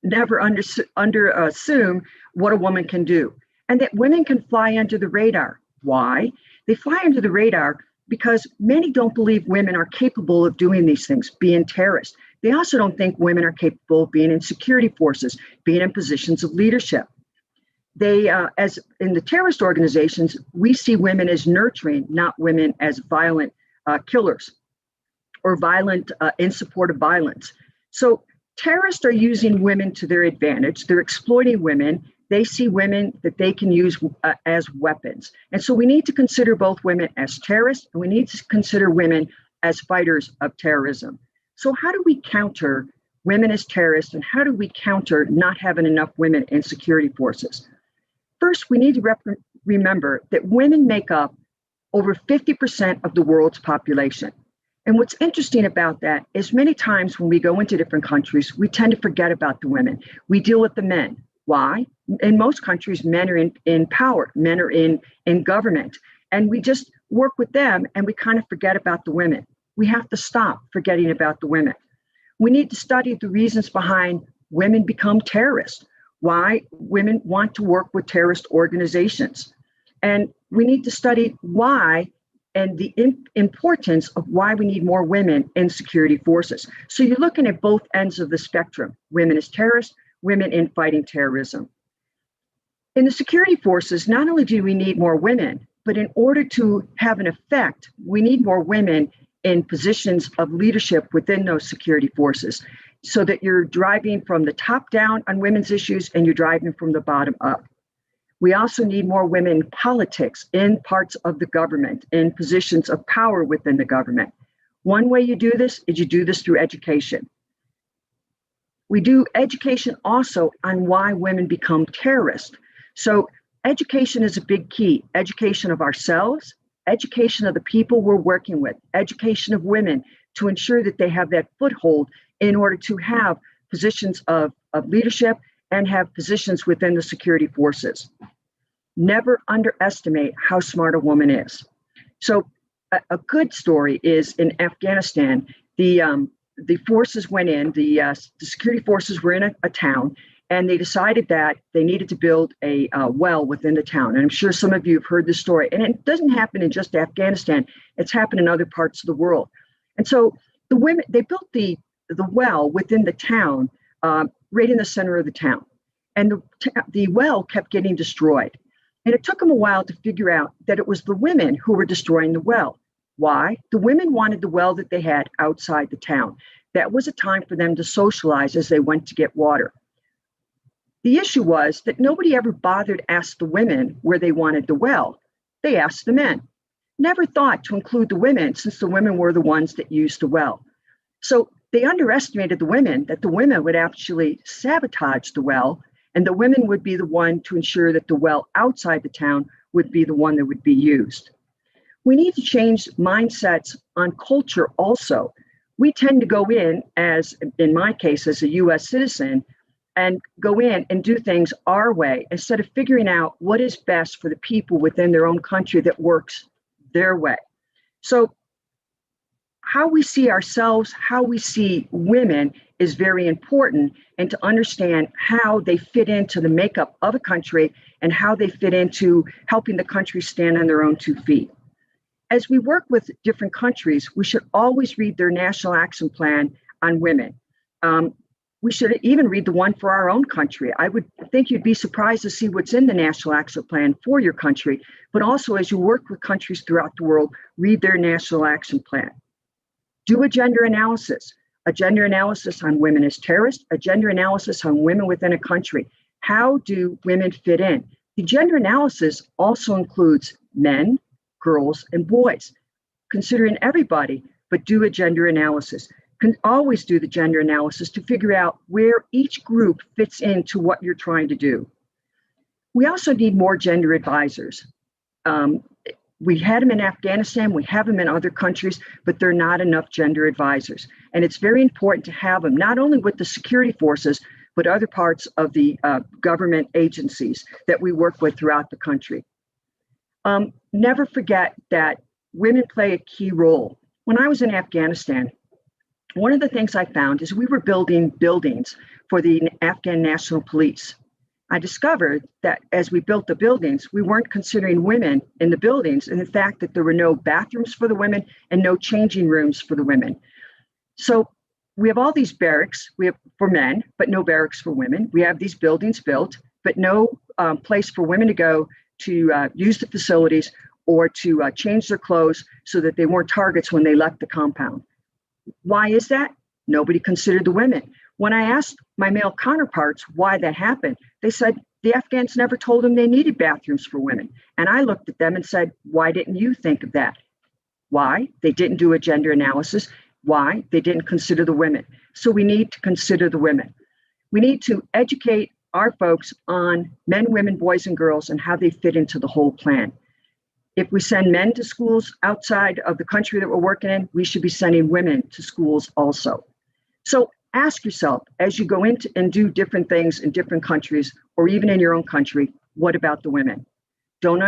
never assume what a woman can do, and that women can fly under the radar. Why? They fly under the radar because many don't believe women are capable of doing these things, being terrorists. They also don't think women are capable of being in security forces, being in positions of leadership. They, as in the terrorist organizations, we see women as nurturing, not women as violent killers or violent in support of violence. So terrorists are using women to their advantage. They're exploiting women. They see women that they can use as weapons. And so we need to consider both women as terrorists, and we need to consider women as fighters of terrorism. So how do we counter women as terrorists, and how do we counter not having enough women in security forces? First, we need to remember that women make up over 50% of the world's population. And what's interesting about that is many times when we go into different countries, we tend to forget about the women. We deal with the men. Why? In most countries, men are in power, men are in government, and we just work with them and we kind of forget about the women. We have to stop forgetting about the women. We need to study the reasons behind women become terrorists, why women want to work with terrorist organizations. And we need to study why and the importance of why we need more women in security forces. So you're looking at both ends of the spectrum, women as terrorists, women in fighting terrorism. In the security forces, not only do we need more women, but in order to have an effect, we need more women in positions of leadership within those security forces, so that you're driving from the top down on women's issues and you're driving from the bottom up. We also need more women in politics, in parts of the government, in positions of power within the government. One way you do this is you do this through education. We do education also on why women become terrorists. So education is a big key. Education of ourselves, education of the people we're working with, education of women to ensure that they have that foothold in order to have positions of leadership and have positions within the security forces. Never underestimate how smart a woman is. So a good story is in Afghanistan, the forces went in, the security forces were in a town, and they decided that they needed to build a well within the town. And I'm sure some of you have heard this story. And it doesn't happen in just Afghanistan. It's happened in other parts of the world. And so the women, they built the well within the town, right in the center of the town. And the well kept getting destroyed. And it took them a while to figure out that it was the women who were destroying the well. Why? The women wanted the well that they had outside the town. That was a time for them to socialize as they went to get water. The issue was that nobody ever bothered to ask the women where they wanted the well. They asked the men. Never thought to include the women, since the women were the ones that used the well. So they underestimated the women, that the women would actually sabotage the well, and the women would be the one to ensure that the well outside the town would be the one that would be used. We need to change mindsets on culture also. We tend to go in, as in my case, as a US citizen, and go in and do things our way instead of figuring out what is best for the people within their own country that works their way. So how we see ourselves, how we see women is very important, and to understand how they fit into the makeup of a country and how they fit into helping the country stand on their own 2 feet. As we work with different countries, we should always read their national action plan on women. We should even read the one for our own country. I would think you'd be surprised to see what's in the national action plan for your country, but also as you work with countries throughout the world, read their national action plan. Do a gender analysis on women as terrorists, a gender analysis on women within a country. How do women fit in? The gender analysis also includes men, girls and boys, considering everybody, but do a gender analysis. Can always do the gender analysis to figure out where each group fits into what you're trying to do. We also need more gender advisors. We had them in Afghanistan, we have them in other countries, but there are not enough gender advisors. And it's very important to have them, not only with the security forces, but other parts of the government agencies that we work with throughout the country. Never forget that women play a key role. When I was in Afghanistan, one of the things I found is we were building buildings for the Afghan National Police. I discovered that as we built the buildings, we weren't considering women in the buildings, and the fact that there were no bathrooms for the women and no changing rooms for the women. So we have all these barracks for men, but no barracks for women. We have these buildings built, but no place for women to go to use the facilities or to change their clothes so that they weren't targets when they left the compound. Why is that? Nobody considered the women. When I asked my male counterparts why that happened, they said the Afghans never told them they needed bathrooms for women. And I looked at them and said, why didn't you think of that? Why? They didn't do a gender analysis. Why? They didn't consider the women. So we need to consider the women. We need to educate our folks on men, women, boys, and girls and how they fit into the whole plan. If we send men to schools outside of the country that we're working in, we should be sending women to schools also. So ask yourself, as you go into and do different things in different countries, or even in your own country, what about the women? Don't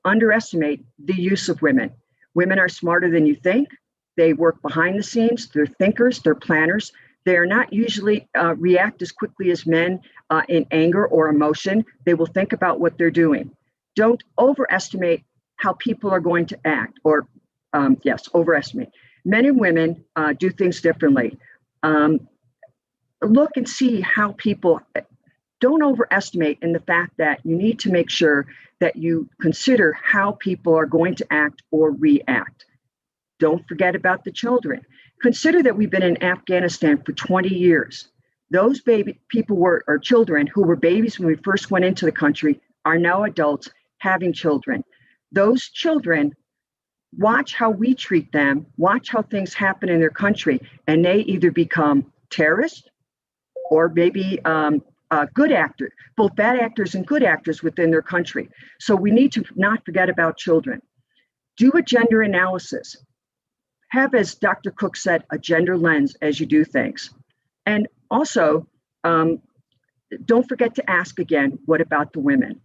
underestimate the use of women. Women are smarter than you think. They work behind the scenes. They're thinkers, they're planners. They are not usually react as quickly as men in anger or emotion. They will think about what they're doing. Don't overestimate how people are going to act, or overestimate. Men and women do things differently. Look and see how people, don't overestimate in the fact that you need to make sure that you consider how people are going to act or react. Don't forget about the children. Consider that we've been in Afghanistan for 20 years. Those children who were babies when we first went into the country are now adults having children. Those children watch how we treat them, watch how things happen in their country, and they either become terrorists or maybe good actors, both bad actors and good actors within their country. So we need to not forget about children. Do a gender analysis. Have, as Dr. Cook said, a gender lens as you do things. And also, don't forget to ask again, what about the women?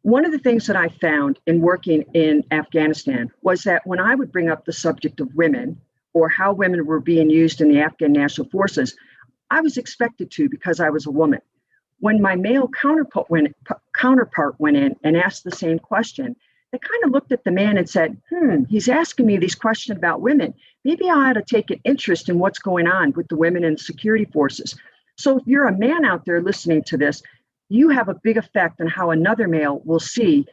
One of the things that I found in working in Afghanistan was that when I would bring up the subject of women or how women were being used in the Afghan National Forces, I was expected to because I was a woman. When my male counterpart went in and asked the same question, they kind of looked at the man and said, he's asking me these questions about women. Maybe I ought to take an interest in what's going on with the women in the security forces. So if you're a man out there listening to this, you have a big effect on how another male will see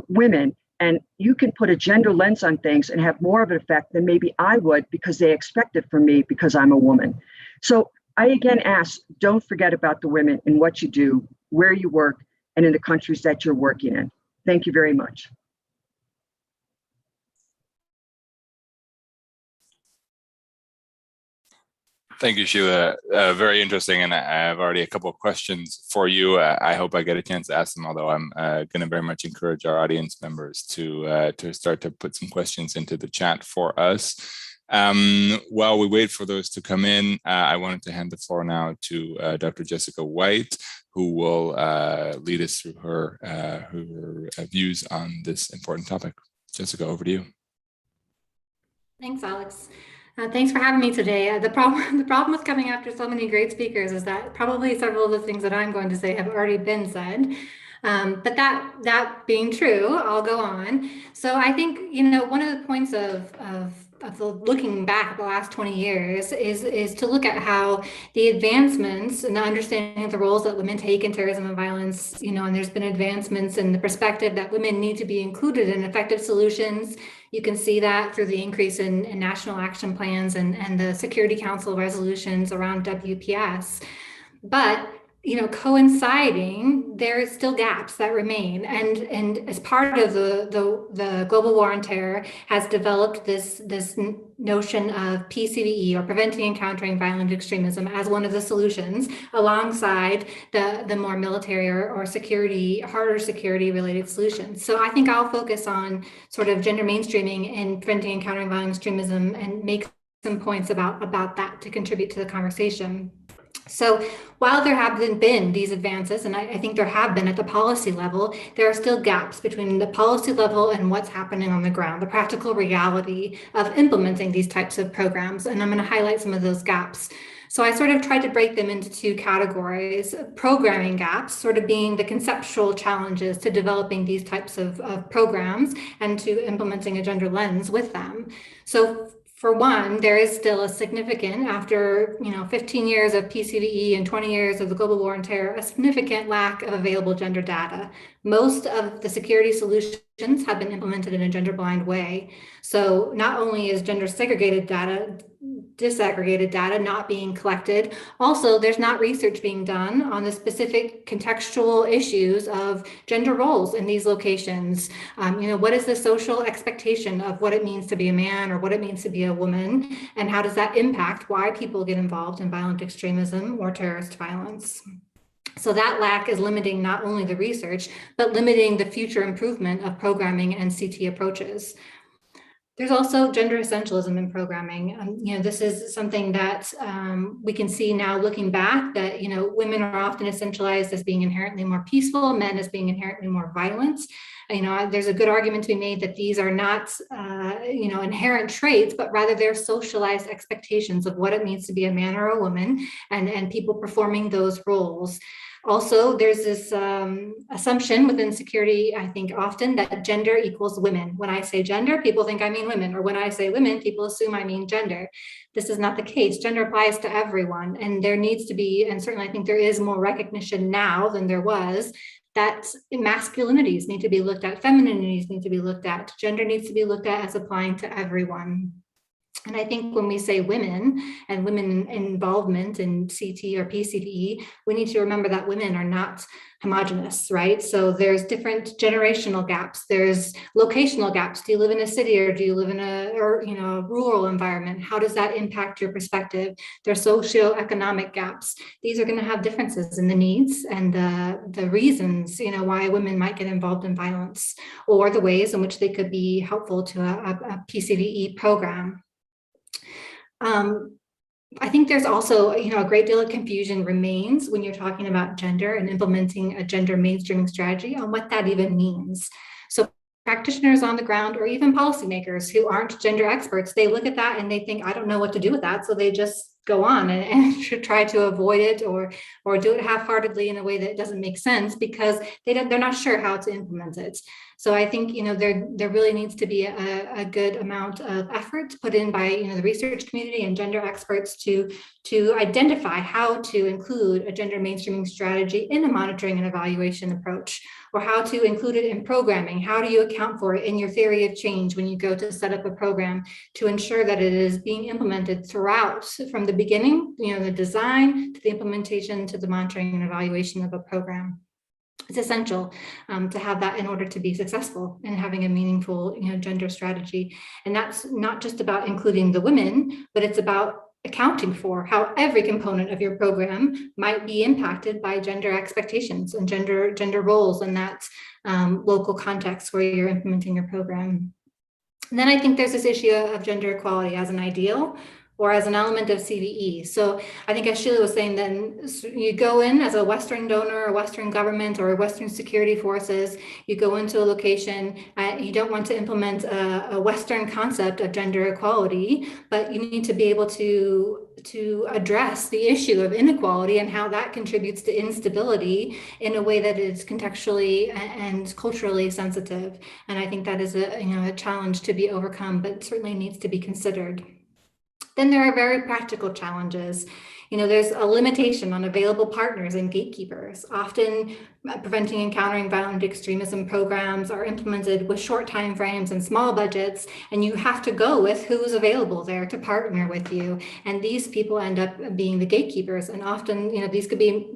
women, and you can put a gender lens on things and have more of an effect than maybe I would because they expect it from me because I'm a woman. So I again ask, don't forget about the women in what you do, where you work, and in the countries that you're working in. Thank you very much. Thank you, Sheila. Very interesting, and I have already a couple of questions for you. I hope I get a chance to ask them, although I'm going to very much encourage our audience members to start to put some questions into the chat for us. While we wait for those to come in, I wanted to hand the floor now to Dr. Jessica White, who will lead us through her views on this important topic. Jessica, over to you. Thanks, Alex. Thanks for having me today. The problem with coming after so many great speakers is that probably several of the things that I'm going to say have already been said. But that being true, I'll go on. So I think, one of the points of looking back at the last 20 years is to look at how the advancements and the understanding of the roles that women take in terrorism and violence, and there's been advancements in the perspective that women need to be included in effective solutions. You can see that through the increase in national action plans and the Security Council resolutions around WPS. But coinciding, there is still gaps that remain. And as part of the global war on terror has developed this notion of PCVE, or preventing and countering violent extremism, as one of the solutions, alongside the more military or security, harder security related solutions. So I think I'll focus on sort of gender mainstreaming and preventing and countering violent extremism, and make some points about that to contribute to the conversation. So while there have been these advances, and I think there have been at the policy level, there are still gaps between the policy level and what's happening on the ground, the practical reality of implementing these types of programs. And I'm going to highlight some of those gaps. So I sort of tried to break them into two categories: programming gaps, sort of being the conceptual challenges to developing these types of programs and to implementing a gender lens with them. So for one, there is still a significant, after 15 years of PCVE and 20 years of the global war on terror, a significant lack of available gender data. Most of the security solutions have been implemented in a gender blind way. So not only is gender segregated data, disaggregated data not being collected, also there's not research being done on the specific contextual issues of gender roles in these locations. What is the social expectation of what it means to be a man or what it means to be a woman, and how does that impact why people get involved in violent extremism or terrorist violence? So that lack is limiting not only the research, but limiting the future improvement of programming and CT approaches. There's also gender essentialism in programming. This is something that we can see now looking back, that women are often essentialized as being inherently more peaceful, men as being inherently more violent. There's a good argument to be made that these are not inherent traits, but rather they're socialized expectations of what it means to be a man or a woman, and people performing those roles. Also, there's this assumption within security, I think often, that gender equals women. When I say gender, people think I mean women, or when I say women, people assume I mean gender. This is not the case. Gender applies to everyone, and there needs to be, and certainly I think there is more recognition now than there was, that masculinities need to be looked at, femininities need to be looked at, gender needs to be looked at as applying to everyone. And I think when we say women and women involvement in CT or PCVE, we need to remember that women are not homogenous, right? So there's different generational gaps. There's locational gaps. Do you live in a city, or do you live in a rural environment? How does that impact your perspective? There's socioeconomic gaps. These are going to have differences in the needs and the reasons, why women might get involved in violence, or the ways in which they could be helpful to a PCVE program. I think there's also, a great deal of confusion remains when you're talking about gender and implementing a gender mainstreaming strategy on what that even means. So practitioners on the ground, or even policymakers who aren't gender experts, they look at that and they think, I don't know what to do with that. So they just go on and try to avoid it, or do it half-heartedly in a way that doesn't make sense, because they're not sure how to implement it. So I think there really needs to be a good amount of effort put in by the research community and gender experts to identify how to include a gender mainstreaming strategy in a monitoring and evaluation approach, or how to include it in programming. How do you account for it in your theory of change when you go to set up a program, to ensure that it is being implemented throughout, from the beginning, the design to the implementation to the monitoring and evaluation of a program. It's essential to have that in order to be successful in having a meaningful gender strategy. And that's not just about including the women, but it's about accounting for how every component of your program might be impacted by gender expectations and gender roles in that local context where you're implementing your program. And then I think there's this issue of gender equality as an ideal, or as an element of CVE. So I think, as Sheila was saying, then you go in as a Western donor, or Western government, or Western security forces, you go into a location, you don't want to implement a Western concept of gender equality, but you need to be able to address the issue of inequality and how that contributes to instability in a way that is contextually and culturally sensitive. And I think that is a challenge to be overcome, but certainly needs to be considered. Then there are very practical challenges. There's a limitation on available partners and gatekeepers. Often preventing and countering violent extremism programs are implemented with short time frames and small budgets, and you have to go with who's available there to partner with you. And these people end up being the gatekeepers. And often, these could be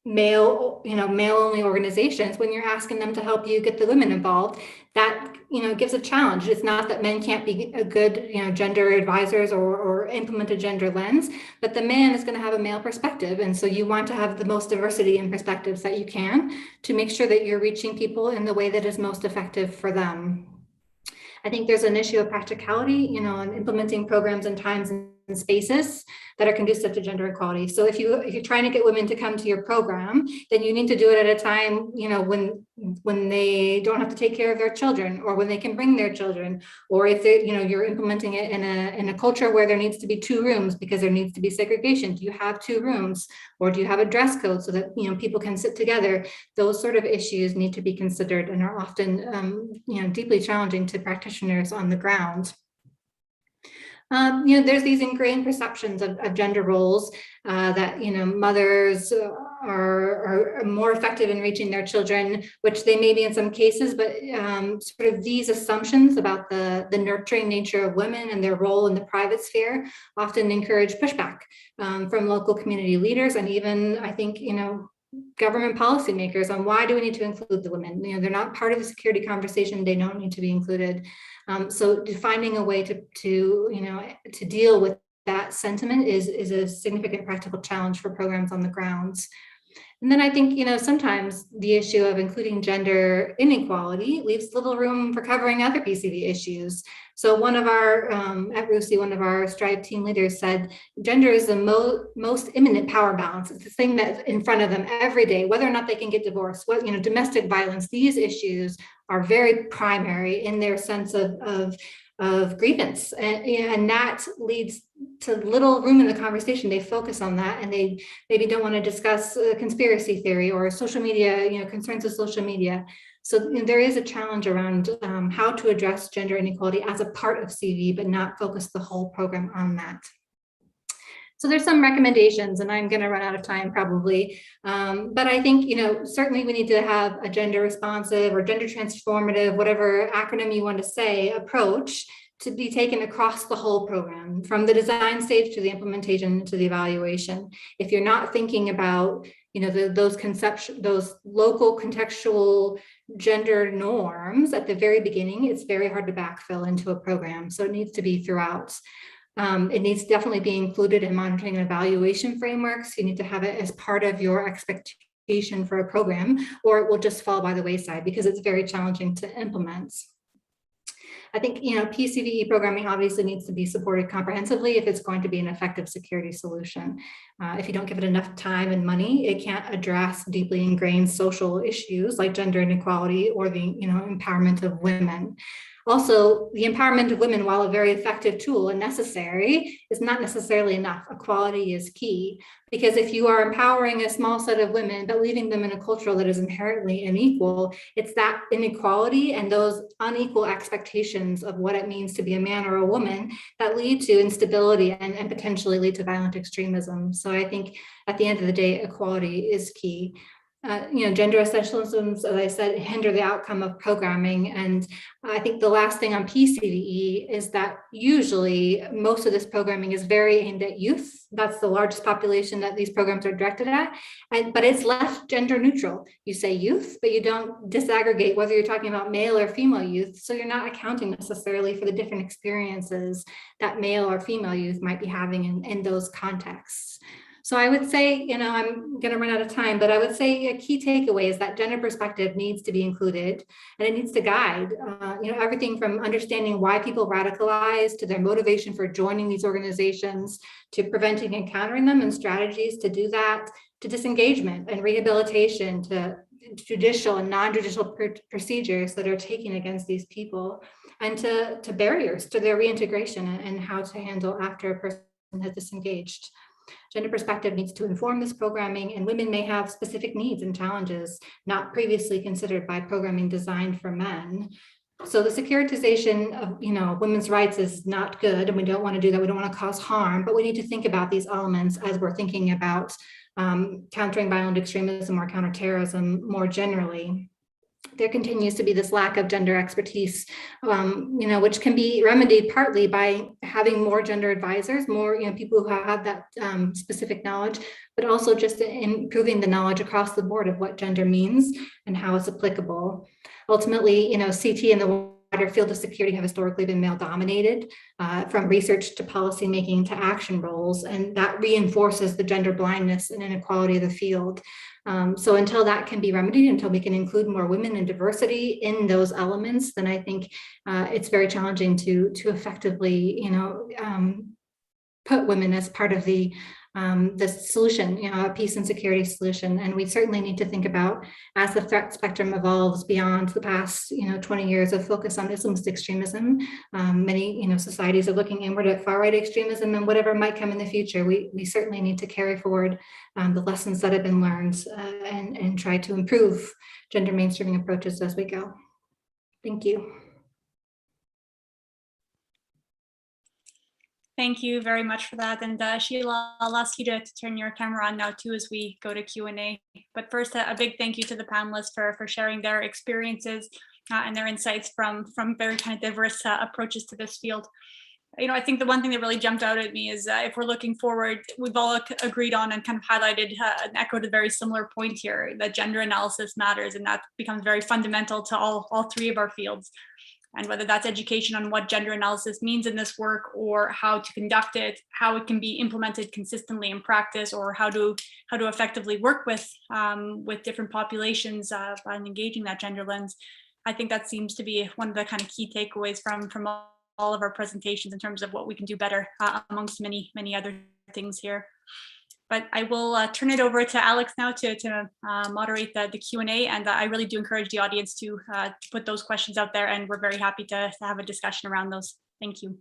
male-only organizations, when you're asking them to help you get the women involved, that, gives a challenge. It's not that men can't be a good, gender advisors or implement a gender lens, but the man is going to have a male perspective. And so you want to have the most diversity in perspectives that you can to make sure that you're reaching people in the way that is most effective for them. I think there's an issue of practicality, in implementing programs and times and spaces that are conducive to gender equality. So if you're trying to get women to come to your program, then you need to do it at a time, when they don't have to take care of their children, or when they can bring their children, or if they, you're implementing it in a culture where there needs to be 2 rooms because there needs to be segregation. Do you have 2 rooms, or do you have a dress code so that people can sit together? Those sort of issues need to be considered and are often deeply challenging to practitioners on the ground. There's these ingrained perceptions of gender roles that, mothers are more effective in reaching their children, which they may be in some cases, but sort of these assumptions about the nurturing nature of women and their role in the private sphere often encourage pushback from local community leaders, and even, I think, government policymakers on why do we need to include the women? They're not part of the security conversation. They don't need to be included. So finding a way to deal with that sentiment is a significant practical challenge for programs on the ground. And then I think, sometimes the issue of including gender inequality leaves little room for covering other PCV issues. So one of our, at RUSI, one of our STRIVE team leaders said, gender is the most imminent power balance. It's the thing that's in front of them every day, whether or not they can get divorced, domestic violence. These issues are very primary in their sense of grievance. And that leads to little room in the conversation. They focus on that, and they maybe don't want to discuss conspiracy theory or social media, concerns of social media. So there is a challenge around how to address gender inequality as a part of CV, but not focus the whole program on that. So there's some recommendations, and I'm going to run out of time probably. But I think, certainly we need to have a gender responsive or gender transformative, whatever acronym you want to say, approach to be taken across the whole program, from the design stage to the implementation to the evaluation. If you're not thinking about, those local contextual gender norms at the very beginning, it's very hard to backfill into a program. So it needs to be throughout. It needs to definitely be included in monitoring and evaluation frameworks. You need to have it as part of your expectation for a program, or it will just fall by the wayside because it's very challenging to implement. I think, PCVE programming obviously needs to be supported comprehensively if it's going to be an effective security solution. If you don't give it enough time and money, it can't address deeply ingrained social issues like gender inequality or the, empowerment of women. Also, the empowerment of women, while a very effective tool and necessary, is not necessarily enough. Equality is key, because if you are empowering a small set of women, but leaving them in a culture that is inherently unequal, it's that inequality and those unequal expectations of what it means to be a man or a woman that lead to instability and potentially lead to violent extremism. So I think at the end of the day, equality is key. Gender essentialisms, as I said, hinder the outcome of programming. And I think the last thing on PCVE is that usually most of this programming is very aimed at youth. That's the largest population that these programs are directed at, but it's left gender neutral. You say youth, but you don't disaggregate whether you're talking about male or female youth. So you're not accounting necessarily for the different experiences that male or female youth might be having in those contexts. So I would say, I'm going to run out of time, but I would say a key takeaway is that gender perspective needs to be included, and it needs to guide, everything from understanding why people radicalize to their motivation for joining these organizations, to preventing and countering them and strategies to do that, to disengagement and rehabilitation, to judicial and non-judicial procedures that are taken against these people, and to barriers to their reintegration and how to handle after a person has disengaged. Gender perspective needs to inform this programming, and women may have specific needs and challenges not previously considered by programming designed for men. So the securitization of women's rights is not good, and we don't want to do that. We don't want to cause harm, but we need to think about these elements as we're thinking about countering violent extremism or counterterrorism more generally. there continues to be this lack of gender expertise, which can be remedied partly by having more gender advisors, more people who have that specific knowledge, but also just improving the knowledge across the board of what gender means and how it's applicable. Ultimately, CT and the wider field of security have historically been male dominated, from research to policy making to action roles, and that reinforces the gender blindness and inequality of the field. So until that can be remedied, until we can include more women and diversity in those elements, then I think it's very challenging to effectively, put women as part of the solution, a peace and security solution. And we certainly need to think about, as the threat spectrum evolves beyond the past, 20 years of focus on Islamist extremism, many, societies are looking inward at far-right extremism and whatever might come in the future. We certainly need to carry forward the lessons that have been learned and try to improve gender mainstreaming approaches as we go. Thank you. Thank you very much for that. And Sheila, I'll ask you to turn your camera on now too as we go to Q&A. But first, a big thank you to the panelists for sharing their experiences and their insights from very kind of diverse approaches to this field. I think the one thing that really jumped out at me is if we're looking forward, we've all agreed on and kind of highlighted and echoed a very similar point here, that gender analysis matters, and that becomes very fundamental to all three of our fields. And whether that's education on what gender analysis means in this work, or how to conduct it, how it can be implemented consistently in practice, or how to effectively work with different populations and engaging that gender lens, I think that seems to be one of the kind of key takeaways from all of our presentations in terms of what we can do better amongst many other things here. But I will turn it over to Alex now to moderate the Q&A, and I really do encourage the audience to put those questions out there, and we're very happy to have a discussion around those. Thank you.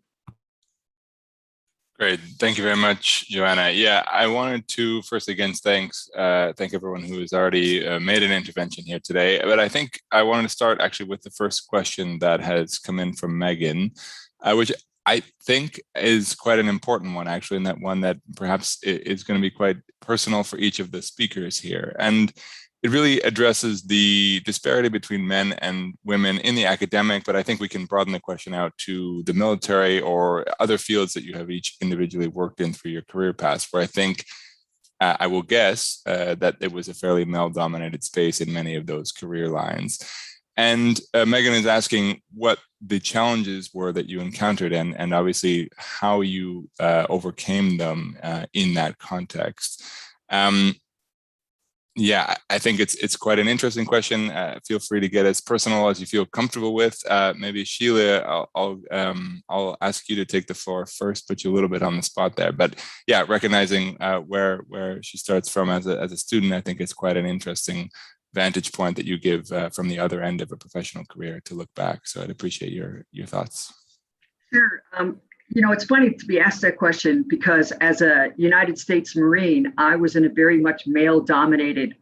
Great, thank you very much, Joanna. Yeah, I wanted to first again thank everyone who has already made an intervention here today. But I think I wanted to start actually with the first question that has come in from Megan, which I think is quite an important one, actually, and that one that perhaps is going to be quite personal for each of the speakers here. And it really addresses the disparity between men and women in the academic, but I think we can broaden the question out to the military or other fields that you have each individually worked in through your career paths, where I think I will guess that it was a fairly male-dominated space in many of those career lines. And Megan is asking what the challenges were that you encountered, and obviously how you overcame them in that context. Yeah, I think it's quite an interesting question. Feel free to get as personal as you feel comfortable with. Maybe Sheila, I'll ask you to take the floor first, put you a little bit on the spot there. But yeah, recognizing where she starts from as a student, I think it's quite an interesting vantage point that you give from the other end of a professional career to look back. So I'd appreciate your thoughts. Sure. It's funny to be asked that question because as a United States Marine, I was in a very much male-dominated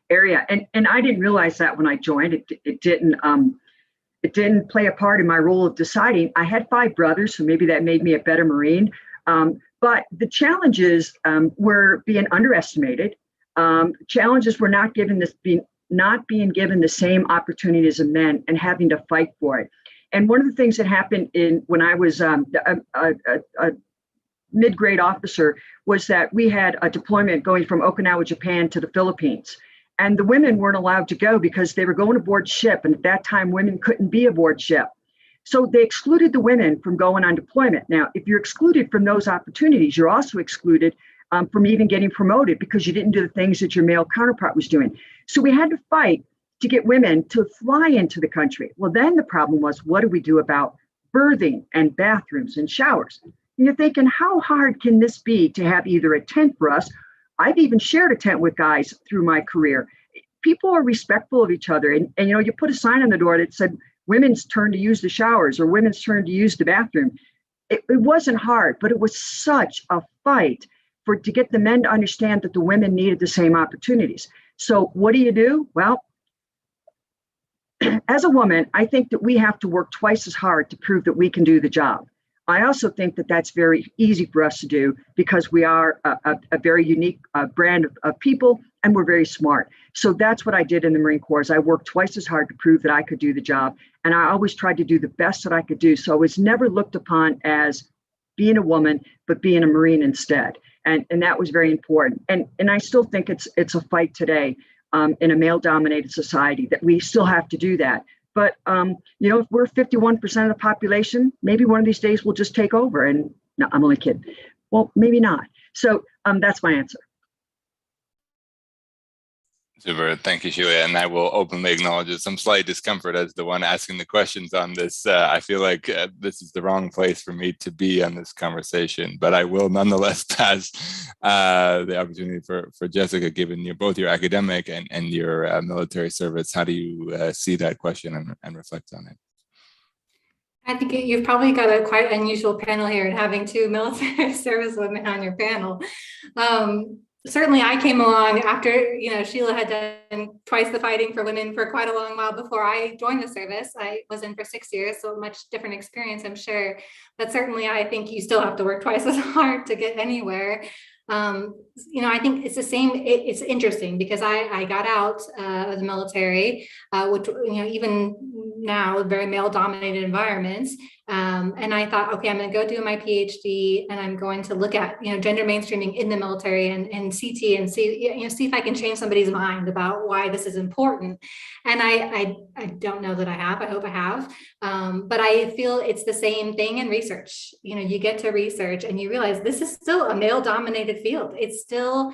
area, and I didn't realize that when I joined. It didn't play a part in my role of deciding. I had 5 brothers, so maybe that made me a better Marine. But the challenges were being underestimated. Challenges were not being given the same opportunities as men and having to fight for it. And one of the things that happened when I was a mid-grade officer was that we had a deployment going from Okinawa, Japan to the Philippines. And the women weren't allowed to go because they were going aboard ship. And at that time, women couldn't be aboard ship. So they excluded the women from going on deployment. Now, if you're excluded from those opportunities, you're also excluded from even getting promoted because you didn't do the things that your male counterpart was doing. So we had to fight to get women to fly into the country. Well, then the problem was, what do we do about birthing and bathrooms and showers? And you're thinking, how hard can this be to have either a tent for us? I've even shared a tent with guys through my career. People are respectful of each other. And you put a sign on the door that said, women's turn to use the showers or women's turn to use the bathroom. It wasn't hard, but it was such a fight to get the men to understand that the women needed the same opportunities. So what do? Well, as a woman, I think that we have to work twice as hard to prove that we can do the job. I also think that that's very easy for us to do because we are a very unique brand of people, and we're very smart. So that's what I did in the Marine Corps. Is I worked twice as hard to prove that I could do the job. And I always tried to do the best that I could do. So I was never looked upon as being a woman, but being a Marine instead. And that was very important. And I still think it's a fight today in a male-dominated society that we still have to do that. But, if we're 51% of the population, maybe one of these days we'll just take over. And no, I'm only kidding. Well, maybe not. So that's my answer. Super. Thank you, Sheila. And I will openly acknowledge some slight discomfort as the one asking the questions on this. I feel like this is the wrong place for me to be on this conversation, but I will nonetheless pass the opportunity for Jessica, given both your academic and your military service. How do you see that question and reflect on it? I think you've probably got a quite unusual panel here and having two military service women on your panel. Certainly I came along after, Sheila had done twice the fighting for women for quite a long while before I joined the service. I was in for 6 years, so much different experience, I'm sure. But certainly I think you still have to work twice as hard to get anywhere. I think it's the same. It's interesting because I got out of the military, which, even now, very male dominated environments. And I thought, okay, I'm going to go do my PhD and I'm going to look at, gender mainstreaming in the military and CT and see if I can change somebody's mind about why this is important. And I don't know that I have. I hope I have. But I feel it's the same thing in research. You get to research and you realize this is still a male dominated field. It's still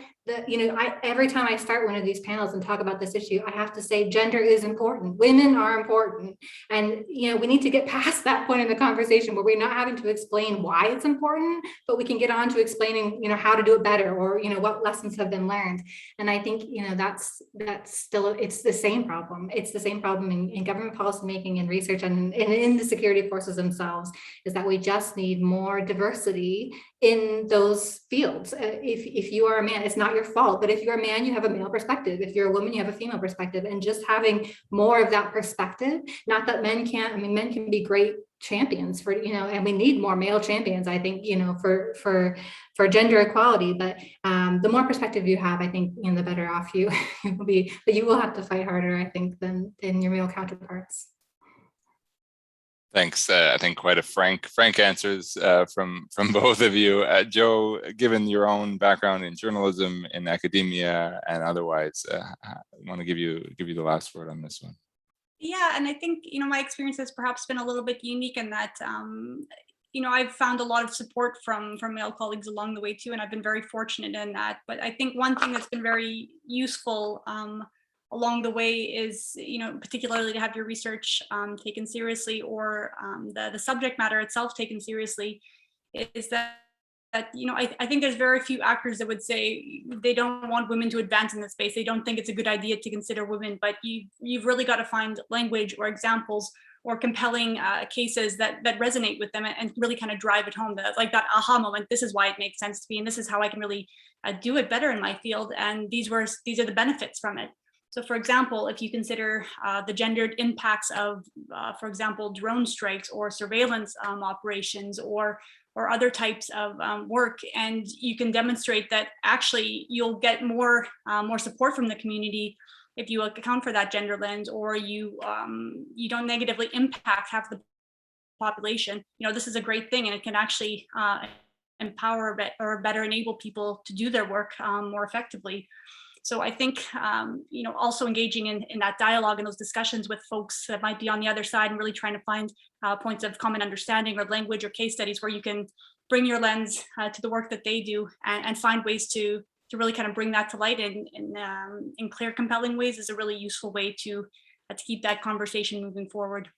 every time I start one of these panels and talk about this issue, I have to say gender is important. Women are important. And, we need to get past that point in the conversation where we're not having to explain why it's important, but we can get on to explaining, how to do it better or, what lessons have been learned. And I think, that's still, it's the same problem. It's the same problem in government policymaking and research and in the security forces themselves, is that we just need more diversity in those fields. If you are a man, it's not your fault, but if you're a man, you have a male perspective. If you're a woman, you have a female perspective, and just having more of that perspective, not that men can't, men can be great champions for, and we need more male champions, I think, for gender equality, but the more perspective you have, I think, the better off you will be, but you will have to fight harder, I think, than your male counterparts. Thanks. I think quite a frank answers from both of you. Joe, given your own background in journalism, in academia, and otherwise, I want to give you the last word on this one. Yeah, and I think my experience has perhaps been a little bit unique in that I've found a lot of support from male colleagues along the way too, and I've been very fortunate in that. But I think one thing that's been very useful along the way is, particularly to have your research taken seriously, or the subject matter itself taken seriously, is that I think there's very few actors that would say they don't want women to advance in this space. They don't think it's a good idea to consider women, but you've really got to find language or examples or compelling cases that resonate with them and really kind of drive it home, like that aha moment. This is why it makes sense to me, and this is how I can really do it better in my field. And these are the benefits from it. So, for example, if you consider the gendered impacts of, for example, drone strikes or surveillance operations or other types of work, and you can demonstrate that actually you'll get more support from the community if you account for that gender lens, or you don't negatively impact half the population. This is a great thing, and it can actually empower or better enable people to do their work more effectively. So I think, also engaging in that dialogue and those discussions with folks that might be on the other side, and really trying to find points of common understanding or language or case studies where you can bring your lens to the work that they do and find ways to really kind of bring that to light in clear, compelling ways is a really useful way to keep that conversation moving forward.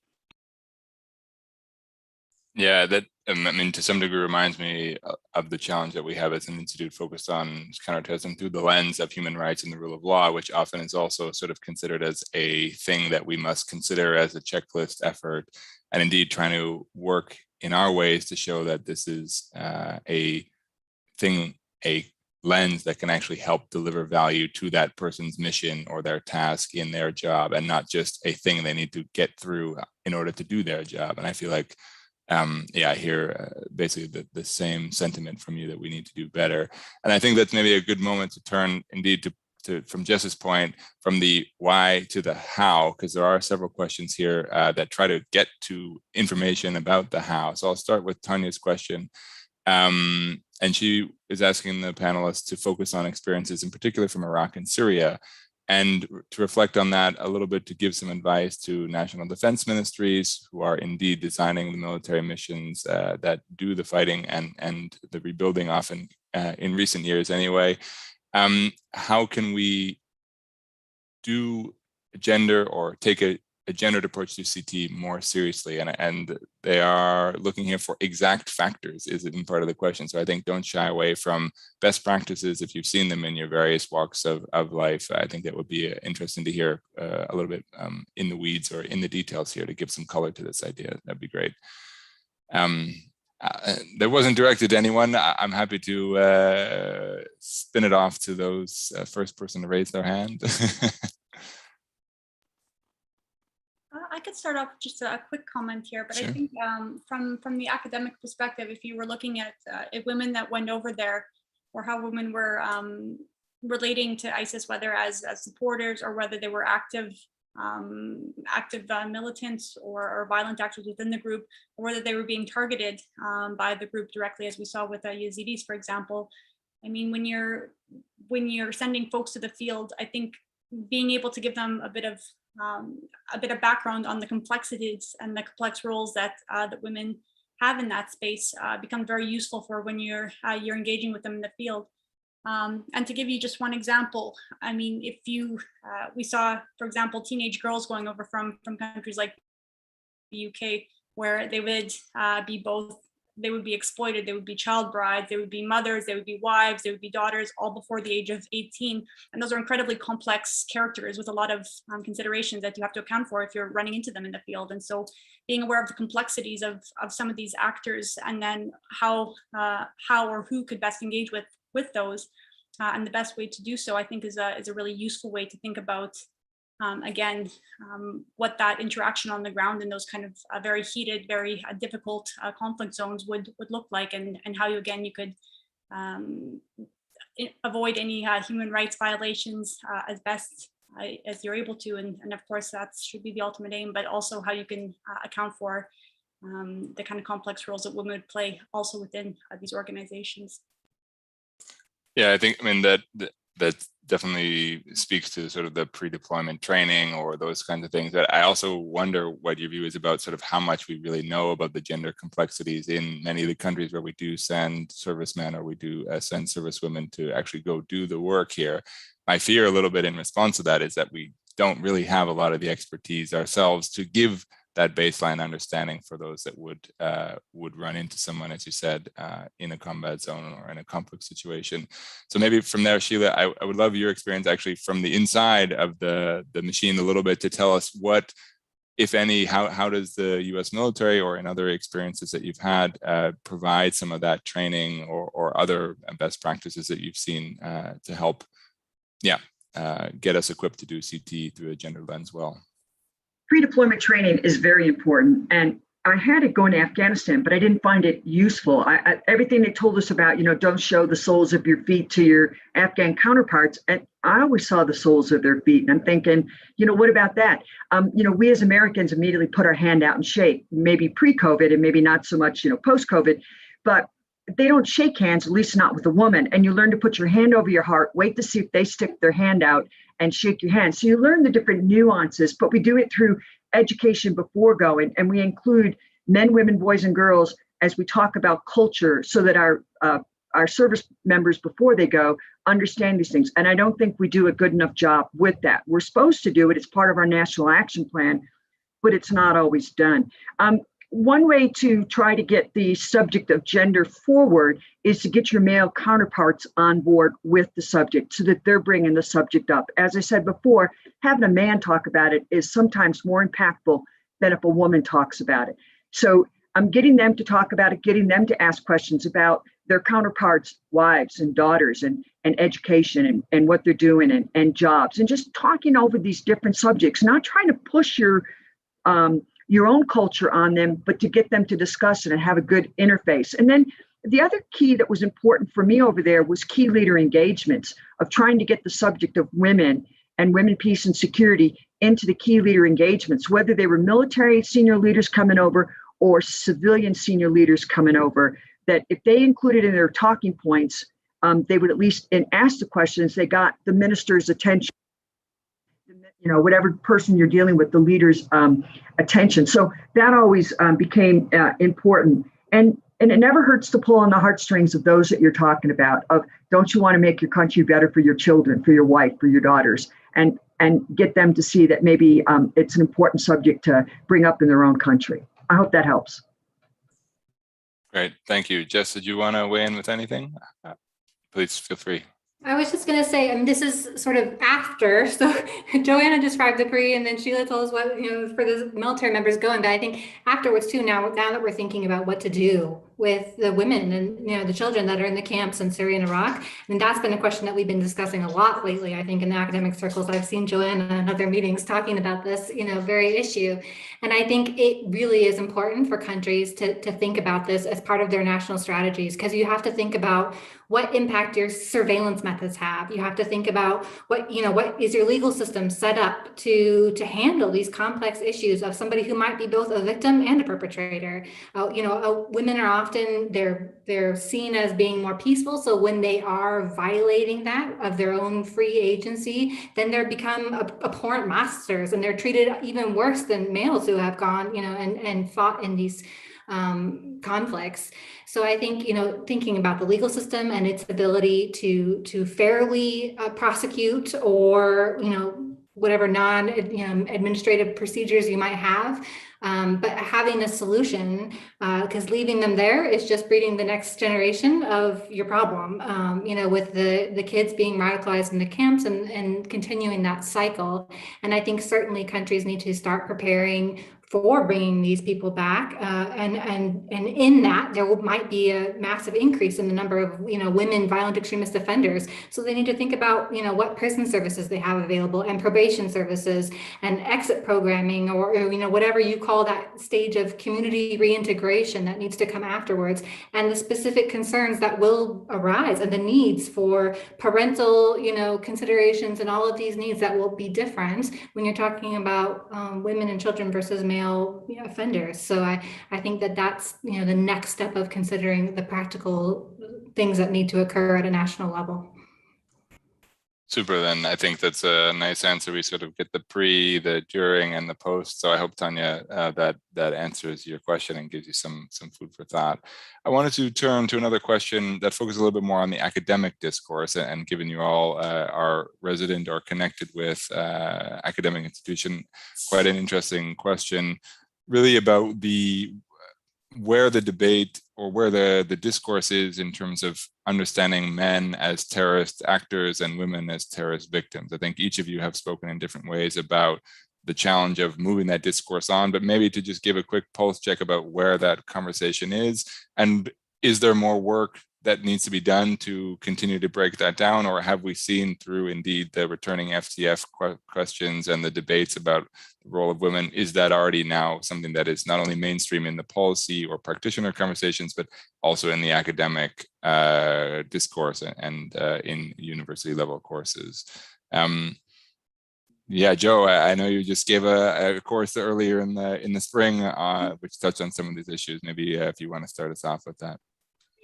Yeah, that to some degree reminds me of the challenge that we have as an institute focused on counterterrorism through the lens of human rights and the rule of law, which often is also sort of considered as a thing that we must consider as a checklist effort, and indeed trying to work in our ways to show that this is a lens that can actually help deliver value to that person's mission or their task in their job, and not just a thing they need to get through in order to do their job. And I feel like Yeah, I hear basically the same sentiment from you that we need to do better. And I think that's maybe a good moment to turn indeed to from Jess's point, from the why to the how, because there are several questions here that try to get to information about the how. So I'll start with Tanya's question. And she is asking the panelists to focus on experiences in particular from Iraq and Syria, and to reflect on that a little bit, to give some advice to national defense ministries who are indeed designing the military missions that do the fighting and the rebuilding often in recent years anyway. How can we do gender or take a gendered approach to CT more seriously? And they are looking here for exact factors is in part of the question. So I think don't shy away from best practices if you've seen them in your various walks of life. I think that would be interesting to hear a little bit in the weeds or in the details here to give some color to this idea. That'd be great. That wasn't directed to anyone. I'm happy to spin it off to those first person to raise their hand. I could start off just a quick comment here, but Sure. I think from the academic perspective, if you were looking at women that went over there, or how women were relating to ISIS, whether as supporters or whether they were active militants or violent actors within the group, or whether they were being targeted by the group directly, as we saw with Yazidis, for example. I mean, when you're sending folks to the field, I think being able to give them a bit of background on the complexities and the complex roles that women have in that space become very useful for when you're engaging with them in the field. And to give you just one example, I mean, if we saw, for example, teenage girls going over from countries like the UK, where they would they would be exploited, they would be child brides, they would be mothers, they would be wives, they would be daughters, all before the age of 18. And those are incredibly complex characters with a lot of considerations that you have to account for if you're running into them in the field. And so being aware of the complexities of some of these actors, and then how or who could best engage with those, and the best way to do so, I think is a really useful way to think about what that interaction on the ground in those kind of very heated, very difficult conflict zones would look like, and how you could avoid any human rights violations as best as you're able to, and of course that should be the ultimate aim, but also how you can account for the kind of complex roles that women would play also within these organizations. Yeah, I mean that definitely speaks to sort of the pre-deployment training or those kinds of things. But I also wonder what your view is about sort of how much we really know about the gender complexities in many of the countries where we do send servicemen or we do send servicewomen to actually go do the work here. My fear a little bit in response to that is that we don't really have a lot of the expertise ourselves to give that baseline understanding for those that would run into someone, as you said, in a combat zone or in a conflict situation. So maybe from there, Sheila, I would love your experience actually from the inside of the machine a little bit to tell us what, if any, how does the US military or in other experiences that you've had provide some of that training or other best practices that you've seen to help, get us equipped to do CT through a gender lens well? Pre-deployment training is very important, and I had it going to Afghanistan, but I didn't find it useful. Everything they told us about, don't show the soles of your feet to your Afghan counterparts, and I always saw the soles of their feet, and I'm thinking, what about that? We as Americans immediately put our hand out and shake, maybe pre-COVID and maybe not so much, post-COVID, but they don't shake hands, at least not with a woman, and you learn to put your hand over your heart, wait to see if they stick their hand out, and shake your hand. So you learn the different nuances, but we do it through education before going, and we include men, women, boys, and girls as we talk about culture, so that our service members before they go understand these things. And I don't think we do a good enough job with that. We're supposed to do it. It's part of our national action plan, but it's not always done. One way to try to get the subject of gender forward is to get your male counterparts on board with the subject so that they're bringing the subject up. As I said before, having a man talk about it is sometimes more impactful than if a woman talks about it. So I'm getting them to talk about it, getting them to ask questions about their counterparts' wives and daughters and education and what they're doing and jobs, and just talking over these different subjects, not trying to push your your own culture on them, but to get them to discuss it and have a good interface. And then the other key that was important for me over there was key leader engagements, of trying to get the subject of women and women, peace, and security into the key leader engagements, whether they were military senior leaders coming over or civilian senior leaders coming over, that if they included in their talking points, they would at least ask the questions, they got the minister's attention, whatever person you're dealing with, the leader's attention. So that always became important. And it never hurts to pull on the heartstrings of those that you're talking about, of don't you want to make your country better for your children, for your wife, for your daughters, and get them to see that maybe it's an important subject to bring up in their own country. I hope that helps. Great, thank you. Jess, did you want to weigh in with anything? Please feel free. I was just going to say, this is sort of after. So Joanna described the pre, and then Sheila told us what, for the military members going. But I think afterwards too, now that we're thinking about what to do with the women and, the children that are in the camps in Syria and Iraq. And that's been a question that we've been discussing a lot lately, I think, in the academic circles. I've seen Joanna in other meetings talking about this, very issue. And I think it really is important for countries to think about this as part of their national strategies, because you have to think about what impact your surveillance methods have. You have to think about what is your legal system set up to handle these complex issues of somebody who might be both a victim and a perpetrator. Women are often, they're seen as being more peaceful. So when they are violating that of their own free agency, then they become abhorrent monsters, and they're treated even worse than males who have gone, and fought in these conflicts. So I think, thinking about the legal system and its ability to fairly prosecute, or, whatever administrative procedures you might have, but having a solution, because leaving them there is just breeding the next generation of your problem, with the kids being radicalized in the camps and continuing that cycle. And I think certainly countries need to start preparing for bringing these people back, and in that there might be a massive increase in the number of women violent extremist offenders. So they need to think about what prison services they have available, and probation services, and exit programming, or whatever you call that stage of community reintegration that needs to come afterwards, and the specific concerns that will arise, and the needs for parental considerations, and all of these needs that will be different when you're talking about women and children versus male offenders. So I think that's the next step of considering the practical things that need to occur at a national level. Super, then I think that's a nice answer. We sort of get the pre, the during, and the post. So I hope, Tanya, that answers your question and gives you some food for thought. I wanted to turn to another question that focuses a little bit more on the academic discourse, and given you all are resident or connected with academic institution, quite an interesting question, really about where the debate, or where the discourse is in terms of understanding men as terrorist actors and women as terrorist victims. I think each of you have spoken in different ways about the challenge of moving that discourse on, but maybe to just give a quick pulse check about where that conversation is, and is there more work that needs to be done to continue to break that down, or have we seen through indeed the returning FTF questions and the debates about the role of women, is that already now something that is not only mainstream in the policy or practitioner conversations, but also in the academic discourse and in university level courses? Yeah, Joe, I know you just gave a course earlier in the spring, which touched on some of these issues. Maybe if you want to start us off with that.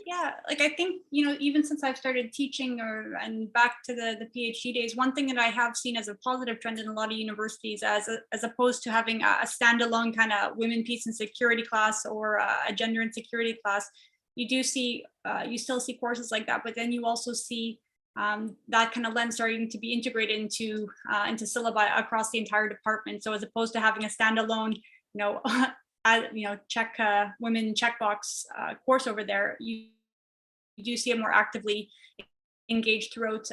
Yeah, I think, even since I've started teaching and back to the PhD days, one thing that I have seen as a positive trend in a lot of universities, as opposed to having a standalone kind of women, peace, and security class, or a gender and security class, you still see courses like that, but then you also see that kind of lens starting to be integrated into syllabi across the entire department. So as opposed to having a standalone, check women checkbox course over there, you do see it more actively engaged throughout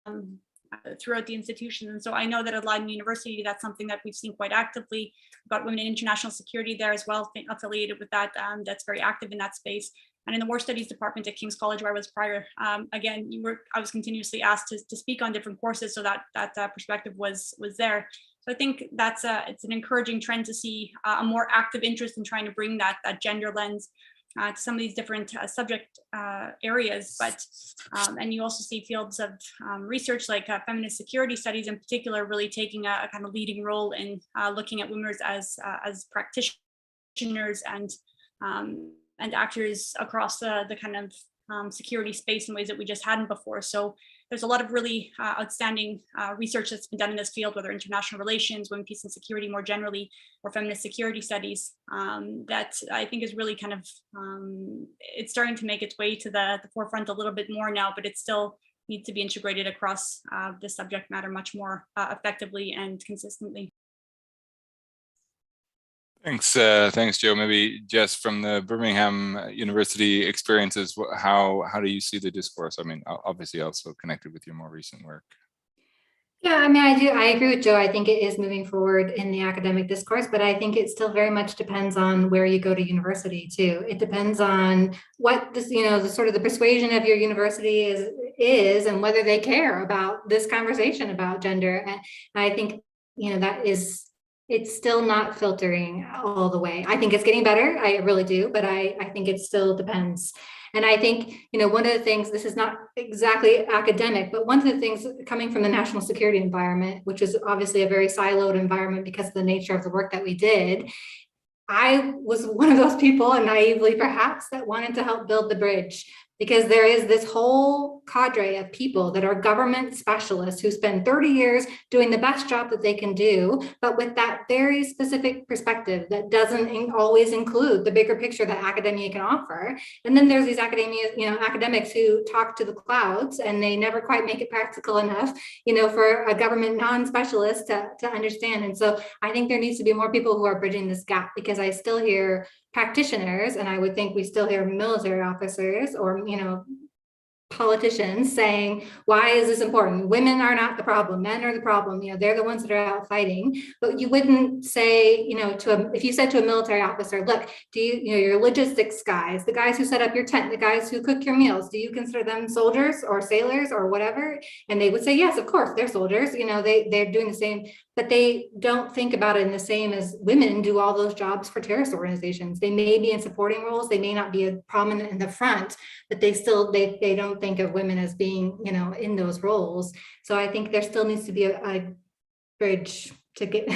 the institution. And so I know that at Leiden University, that's something that we've seen quite actively. We've got women in international security there as well, affiliated with that. That's very active in that space. And in the War Studies department at King's College, where I was prior, again, I was continuously asked to speak on different courses, so that perspective was there. So I think it's an encouraging trend to see a more active interest in trying to bring that gender lens to some of these different subject areas. And you also see fields of research like feminist security studies in particular really taking a kind of leading role in looking at women as practitioners and actors across the kind of security space in ways that we just hadn't before. So there's a lot of really outstanding research that's been done in this field, whether international relations, women, peace and security more generally, or feminist security studies, that I think is really kind of, it's starting to make its way to the forefront a little bit more now, but it still needs to be integrated across the subject matter much more effectively and consistently. Thanks, Joe. Maybe Jess, from the Birmingham University experiences, how do you see the discourse? I mean, obviously also connected with your more recent work. Yeah, I mean, I agree with Joe. I think it is moving forward in the academic discourse, but I think it still very much depends on where you go to university too. It depends on what this, the sort of the persuasion of your university is and whether they care about this conversation about gender. And I think, it's still not filtering all the way. I think it's getting better. I really do, but I think it still depends. And I think, one of the things, this is not exactly academic, but one of the things coming from the national security environment, which is obviously a very siloed environment because of the nature of the work that we did, I was one of those people, and naively perhaps, that wanted to help build the bridge, because there is this whole cadre of people that are government specialists who spend 30 years doing the best job that they can do, but with that very specific perspective that doesn't always include the bigger picture that academia can offer. And then there's these academics who talk to the clouds, and they never quite make it practical enough, for a government non-specialist to understand. And so I think there needs to be more people who are bridging this gap, because I still hear practitioners, and I would think we still hear military officers or politicians saying, why is this important? Women are not the problem, men are the problem, they're the ones that are out fighting. But you wouldn't say, if you said to a military officer, look, do your logistics guys, the guys who set up your tent, the guys who cook your meals, do you consider them soldiers or sailors or whatever? And they would say, yes, of course, they're soldiers, they're doing the same, but they don't think about it in the same as women do all those jobs for terrorist organizations. They may be in supporting roles, they may not be prominent in the front, but they don't think of women as being, in those roles. So I think there still needs to be a bridge to get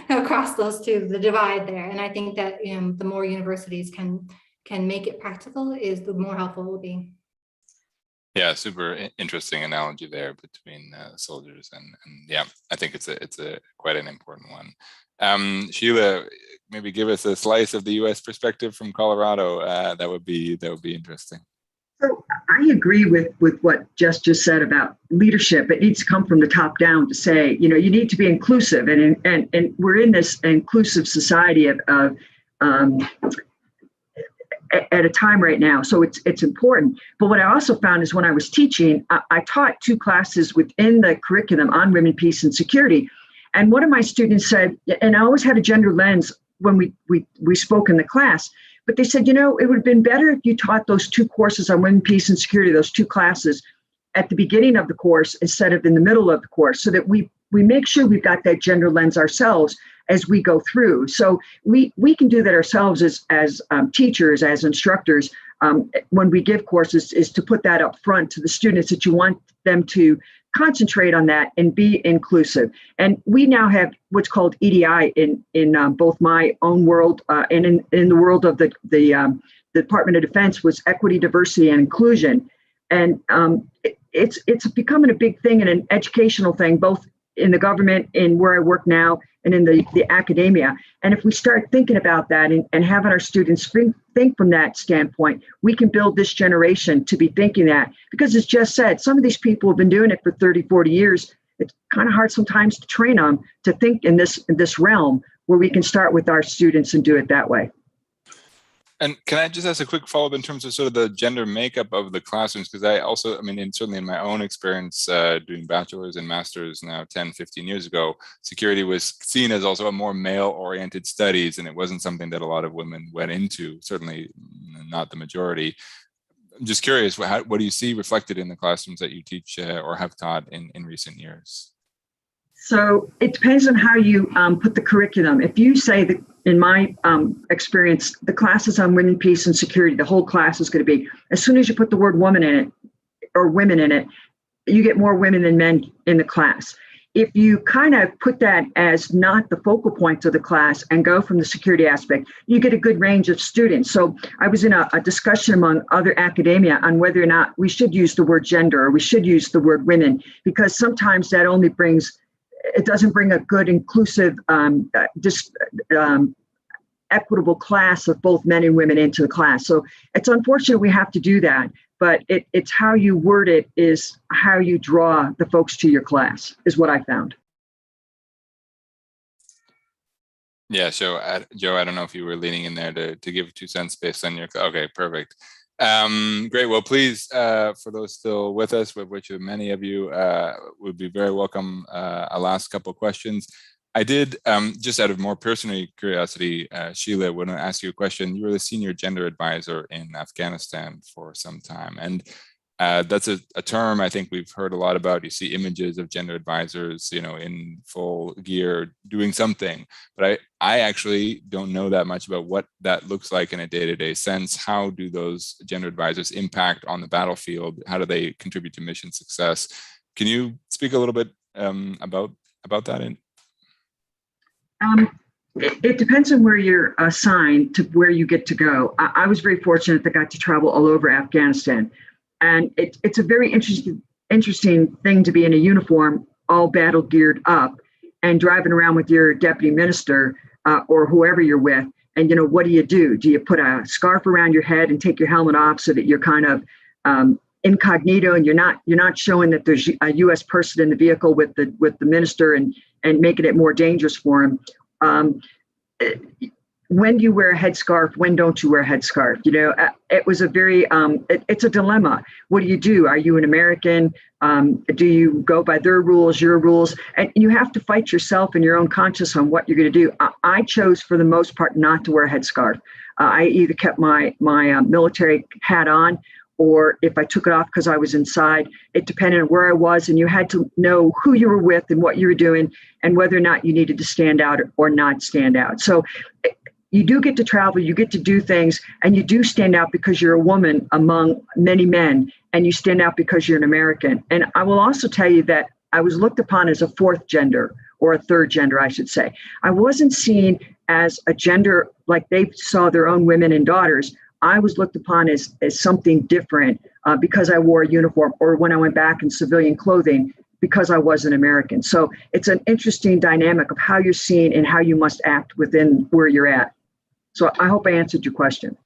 across those two, the divide there. And I think that the more universities can make it practical, is the more helpful it will be. Yeah, super interesting analogy there between soldiers and yeah, I think it's a quite an important one. Sheila, maybe give us a slice of the U.S. perspective from Colorado. That would be interesting. So I agree with what Jess just said about leadership. It needs to come from the top down to say, you need to be inclusive, and we're in this inclusive society of at a time right now. So it's important. But what I also found is when I was teaching, I taught 2 classes within the curriculum on women, peace, and security. And one of my students said, and I always had a gender lens when we spoke in the class, but they said, it would have been better if you taught those 2 courses on women, peace, and security, those 2 classes at the beginning of the course instead of in the middle of the course, so that we make sure we've got that gender lens ourselves as we go through. So we can do that ourselves as teachers, as instructors, when we give courses, is to put that up front to the students, that you want them to concentrate on that and be inclusive. And we now have what's called EDI in both my own world and in the world of the Department of Defense, was equity, diversity, and inclusion. And it's becoming a big thing and an educational thing, both in the government, in where I work now, and in the academia. And if we start thinking about that and having our students think from that standpoint, we can build this generation to be thinking that. Because as Jess said, some of these people have been doing it for 30, 40 years. It's kind of hard sometimes to train them to think in this realm, where we can start with our students and do it that way. And can I just ask a quick follow-up in terms of sort of the gender makeup of the classrooms? Because I also, certainly in my own experience doing bachelor's and master's now 10, 15 years ago, security was seen as also a more male-oriented studies, and it wasn't something that a lot of women went into, certainly not the majority. I'm just curious, what do you see reflected in the classrooms that you teach or have taught in recent years? So it depends on how you put the curriculum. If you say that, in my experience, the classes on women, peace, and security, the whole class is going to be, as soon as you put the word woman in it or women in it, you get more women than men in the class. If you kind of put that as not the focal point of the class and go from the security aspect, you get a good range of students. So I was in a discussion among other academia on whether or not we should use the word gender or we should use the word women, because sometimes that only it doesn't bring a good, inclusive, equitable class of both men and women into the class. So it's unfortunate we have to do that, but it's how you word it is how you draw the folks to your class, is what I found. Yeah, so Joe, I don't know if you were leaning in there to give 2 cents based on your, okay, perfect. Great, well, please, for those still with us, which many of you would be very welcome, I'll ask a couple of questions. I did, just out of more personal curiosity, Sheila, when I asked you a question, you were the senior gender advisor in Afghanistan for some time. And that's a term I think we've heard a lot about. You see images of gender advisors, in full gear doing something, but I actually don't know that much about what that looks like in a day-to-day sense. How do those gender advisors impact on the battlefield? How do they contribute to mission success? Can you speak a little bit about that? It depends on where you're assigned to where you get to go. I was very fortunate that I got to travel all over Afghanistan. And it's a very interesting thing to be in a uniform, all battle geared up, and driving around with your deputy minister or whoever you're with. And, what do? Do you put a scarf around your head and take your helmet off so that you're kind of incognito and you're not showing that there's a U.S. person in the vehicle with the minister and making it more dangerous for him? When do you wear a headscarf? When don't you wear a headscarf? It was a very, it's a dilemma. What do? Are you an American? Do you go by their rules, your rules? And you have to fight yourself and your own conscience on what you're going to do. I chose for the most part not to wear a headscarf. I either kept my military hat on, or if I took it off because I was inside. It depended on where I was, and you had to know who you were with and what you were doing and whether or not you needed to stand out or not stand out. So you do get to travel, you get to do things, and you do stand out because you're a woman among many men, and you stand out because you're an American. And I will also tell you that I was looked upon as a fourth gender, or a third gender, I should say. I wasn't seen as a gender like they saw their own women and daughters. I was looked upon as something different because I wore a uniform, or when I went back in civilian clothing because I was an American. So it's an interesting dynamic of how you're seen and how you must act within where you're at. So I hope I answered your question.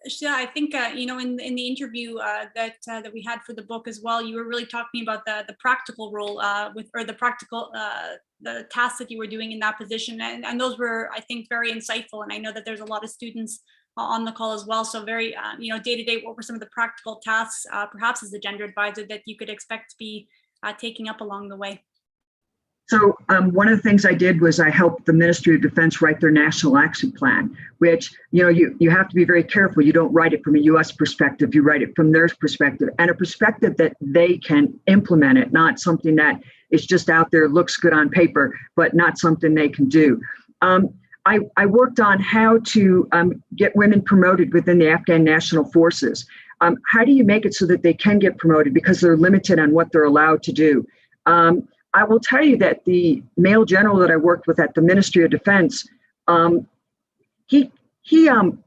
Sheila, I think in the interview that we had for the book as well, you were really talking about the practical role the tasks that you were doing in that position, and those were, I think, very insightful. And I know that there's a lot of students on the call as well. So very day to day, what were some of the practical tasks, perhaps as a gender advisor, that you could expect to be taking up along the way? So one of the things I did was I helped the Ministry of Defense write their National Action Plan, which, you have to be very careful. You don't write it from a U.S. perspective, you write it from their perspective, and a perspective that they can implement it, not something that is just out there, looks good on paper, but not something they can do. I worked on how to get women promoted within the Afghan National Forces. How do you make it so that they can get promoted, because they're limited on what they're allowed to do? I will tell you that the male general that I worked with at the Ministry of Defense, he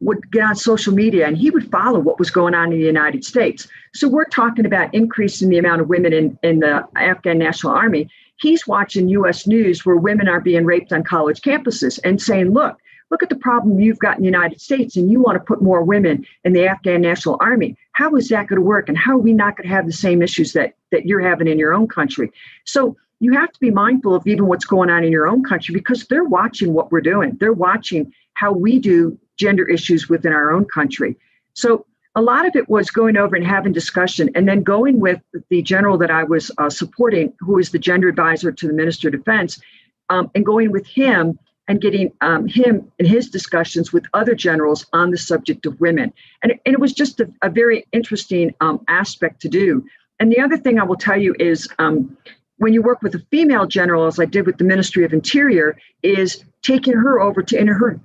would get on social media and he would follow what was going on in the United States. So we're talking about increasing the amount of women in the Afghan National Army. He's watching U.S. news where women are being raped on college campuses and saying, look at the problem you've got in the United States, and you want to put more women in the Afghan National Army. How is that going to work? And how are we not going to have the same issues that you're having in your own country? So you have to be mindful of even what's going on in your own country, because they're watching what we're doing. They're watching how we do gender issues within our own country. So a lot of it was going over and having discussion, and then going with the general that I was supporting, who is the gender advisor to the Minister of Defense, and going with him and getting him in his discussions with other generals on the subject of women. And it was just a very interesting aspect to do. And the other thing I will tell you is, when you work with a female general, as I did with the Ministry of Interior, is taking her over to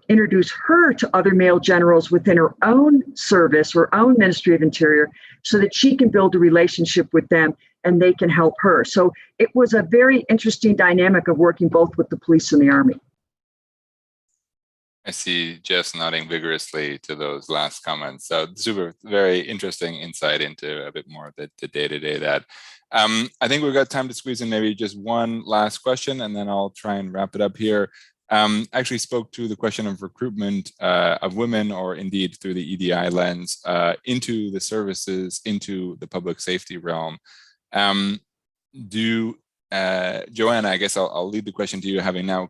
introduce her to other male generals within her own service, her own Ministry of Interior, so that she can build a relationship with them and they can help her. So it was a very interesting dynamic of working both with the police and the Army. I see Jess nodding vigorously to those last comments. So super, very interesting insight into a bit more of the day-to-day that. I think we've got time to squeeze in maybe just one last question, and then I'll try and wrap it up here. Actually spoke to the question of recruitment of women, or indeed through the EDI lens, into the services, into the public safety realm. Joanna, I guess I'll lead the question to you, having now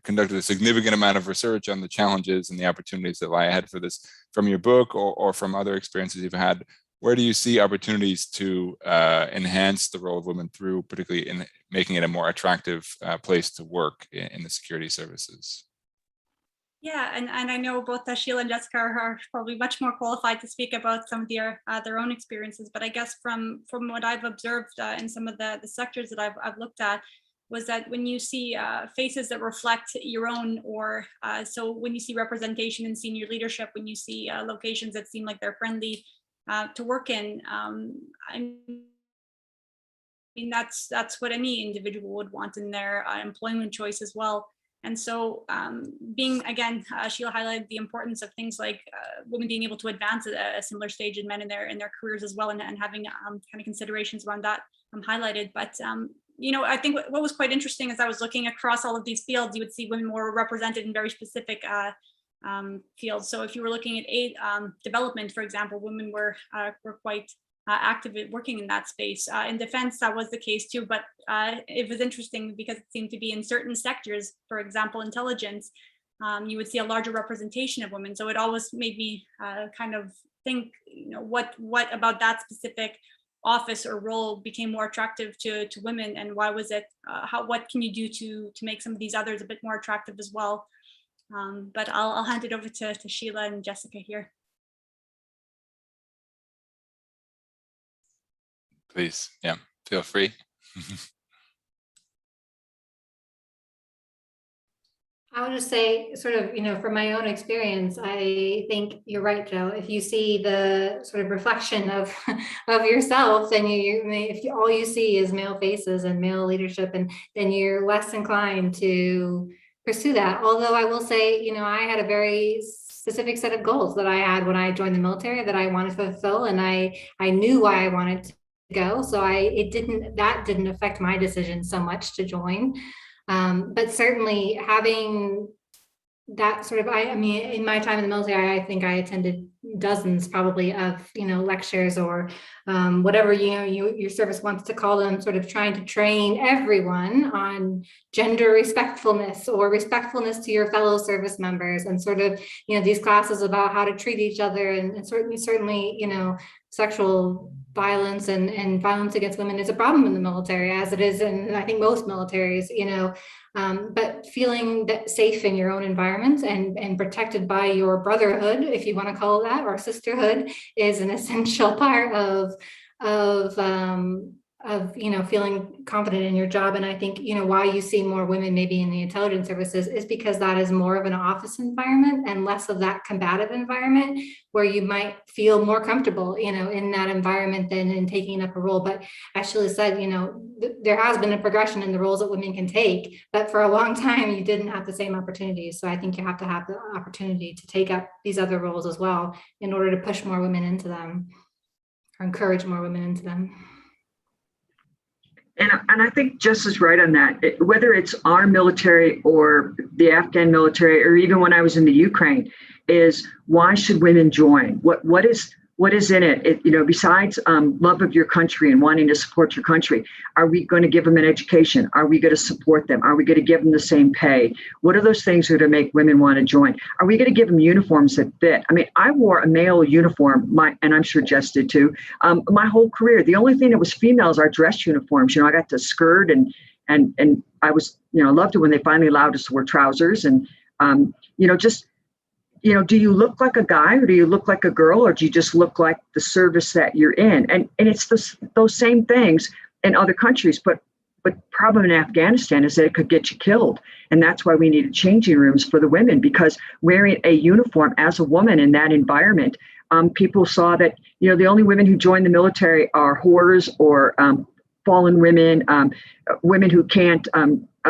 conducted a significant amount of research on the challenges and the opportunities that lie ahead for this from your book or from other experiences you've had. Where do you see opportunities to enhance the role of women through, particularly in making it a more attractive place to work in the security services? Yeah, and I know both Sheila and Jessica are probably much more qualified to speak about some of their own experiences. But I guess from what I've observed in some of the sectors that I've looked at, was that when you see faces that reflect your own, or so when you see representation in senior leadership, when you see locations that seem like they're friendly to work in, I mean that's what any individual would want in their employment choice as well. And so being, again, Sheila highlighted the importance of things like women being able to advance at a similar stage in men in their careers as well, and having kind of considerations around that highlighted. But, you know, I think what was quite interesting as I was looking across all of these fields, you would see women more represented in very specific fields. So if you were looking at aid development, for example, women were quite active at working in that space. In defense, that was the case too, but it was interesting because it seemed to be in certain sectors, for example, intelligence, you would see a larger representation of women. So it always made me kind of think, you know, what about that specific office or role became more attractive to women, and why was it? What can you do to make some of these others a bit more attractive as well? But I'll hand it over to Sheila and Jessica here. Please, yeah, feel free. I would just say, sort of, you know, from my own experience, I think you're right, Joe. If you see the sort of reflection of yourself, then if all you see is male faces and male leadership, and then you're less inclined to pursue that. Although I will say, you know, I had a very specific set of goals that I had when I joined the military that I wanted to fulfill, and I knew why I wanted to go. So that didn't affect my decision so much to join. But certainly having that sort of, I mean, in my time in the military, I think I attended dozens probably of, you know, lectures or whatever, you know, your service wants to call them, sort of trying to train everyone on gender respectfulness or respectfulness to your fellow service members, and sort of, you know, these classes about how to treat each other, and certainly, you know, sexual violence and violence against women is a problem in the military, as it is in, I think, most militaries, you know, but feeling that safe in your own environment and protected by your brotherhood, if you want to call it that, or sisterhood, is an essential part of you know, feeling confident in your job. And I think, you know, why you see more women maybe in the intelligence services is because that is more of an office environment and less of that combative environment, where you might feel more comfortable, you know, in that environment than in taking up a role. But as Sheila said, you know, there has been a progression in the roles that women can take, but for a long time you didn't have the same opportunities. So I think you have to have the opportunity to take up these other roles as well in order to push more women into them, or encourage more women into them. And I think Jess is right on that. Whether it's our military or the Afghan military, or even when I was in the Ukraine, is why should women join? What is in it? You know, besides love of your country and wanting to support your country, are we going to give them an education? Are we going to support them? Are we going to give them the same pay? What are those things that are going to make women want to join? Are we going to give them uniforms that fit? I mean, I wore a male uniform, and I'm sure Jess did too, my whole career. The only thing that was female is our dress uniforms. You know, I got to skirt and I was, you know, loved it when they finally allowed us to wear trousers, and you know, just, you know, do you look like a guy, or do you look like a girl, or do you just look like the service that you're in? And it's those same things in other countries, but But the problem in Afghanistan is that it could get you killed. And that's why we needed changing rooms for the women, because wearing a uniform as a woman in that environment, people saw that, the only women who join the military are whores or fallen women, women who can't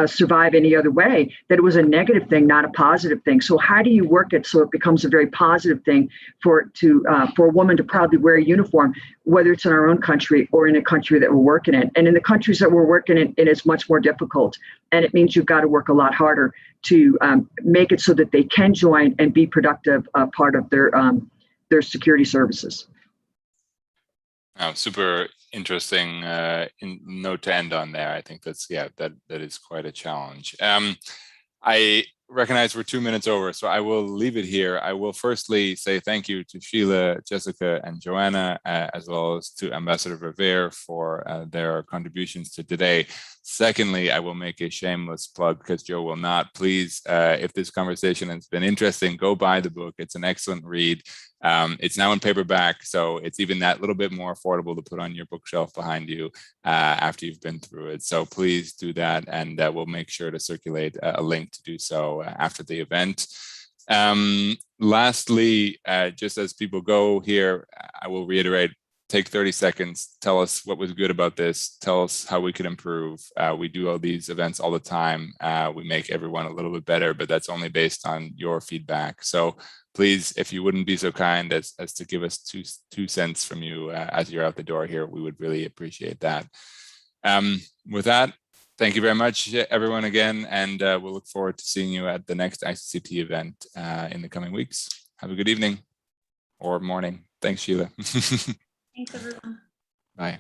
survive any other way, that it was a negative thing, not a positive thing. So how do you work it so it becomes a very positive thing for a woman to proudly wear a uniform, whether it's in our own country or in a country that we're working in? And in the countries that we're working in, it is much more difficult. And it means you've got to work a lot harder to make it so that they can join and be productive part of their security services. Super interesting note to end on there. I think that's, that is quite a challenge. I recognize we're 2 minutes over, so I will leave it here. I will firstly say thank you to Sheila, Jessica, and Joanna, as well as to Ambassador Verveer for their contributions to today. Secondly, I will make a shameless plug, because Joe will not. Please, if this conversation has been interesting, go buy the book. It's an excellent read. It's now in paperback, so it's even that little bit more affordable to put on your bookshelf behind you after you've been through it. So please do that, and we'll make sure to circulate a link to do so after the event. Lastly, just as people go here, I will reiterate, take 30 seconds, tell us what was good about this, tell us how we could improve. We do all these events all the time. We make everyone a little bit better, but that's only based on your feedback. So please, if you wouldn't be so kind as to give us two cents from you as you're out the door here, we would really appreciate that. With that, thank you very much, everyone, again, and we'll look forward to seeing you at the next ICCT event in the coming weeks. Have a good evening or morning. Thanks, Sheila. Thanks, everyone. Bye.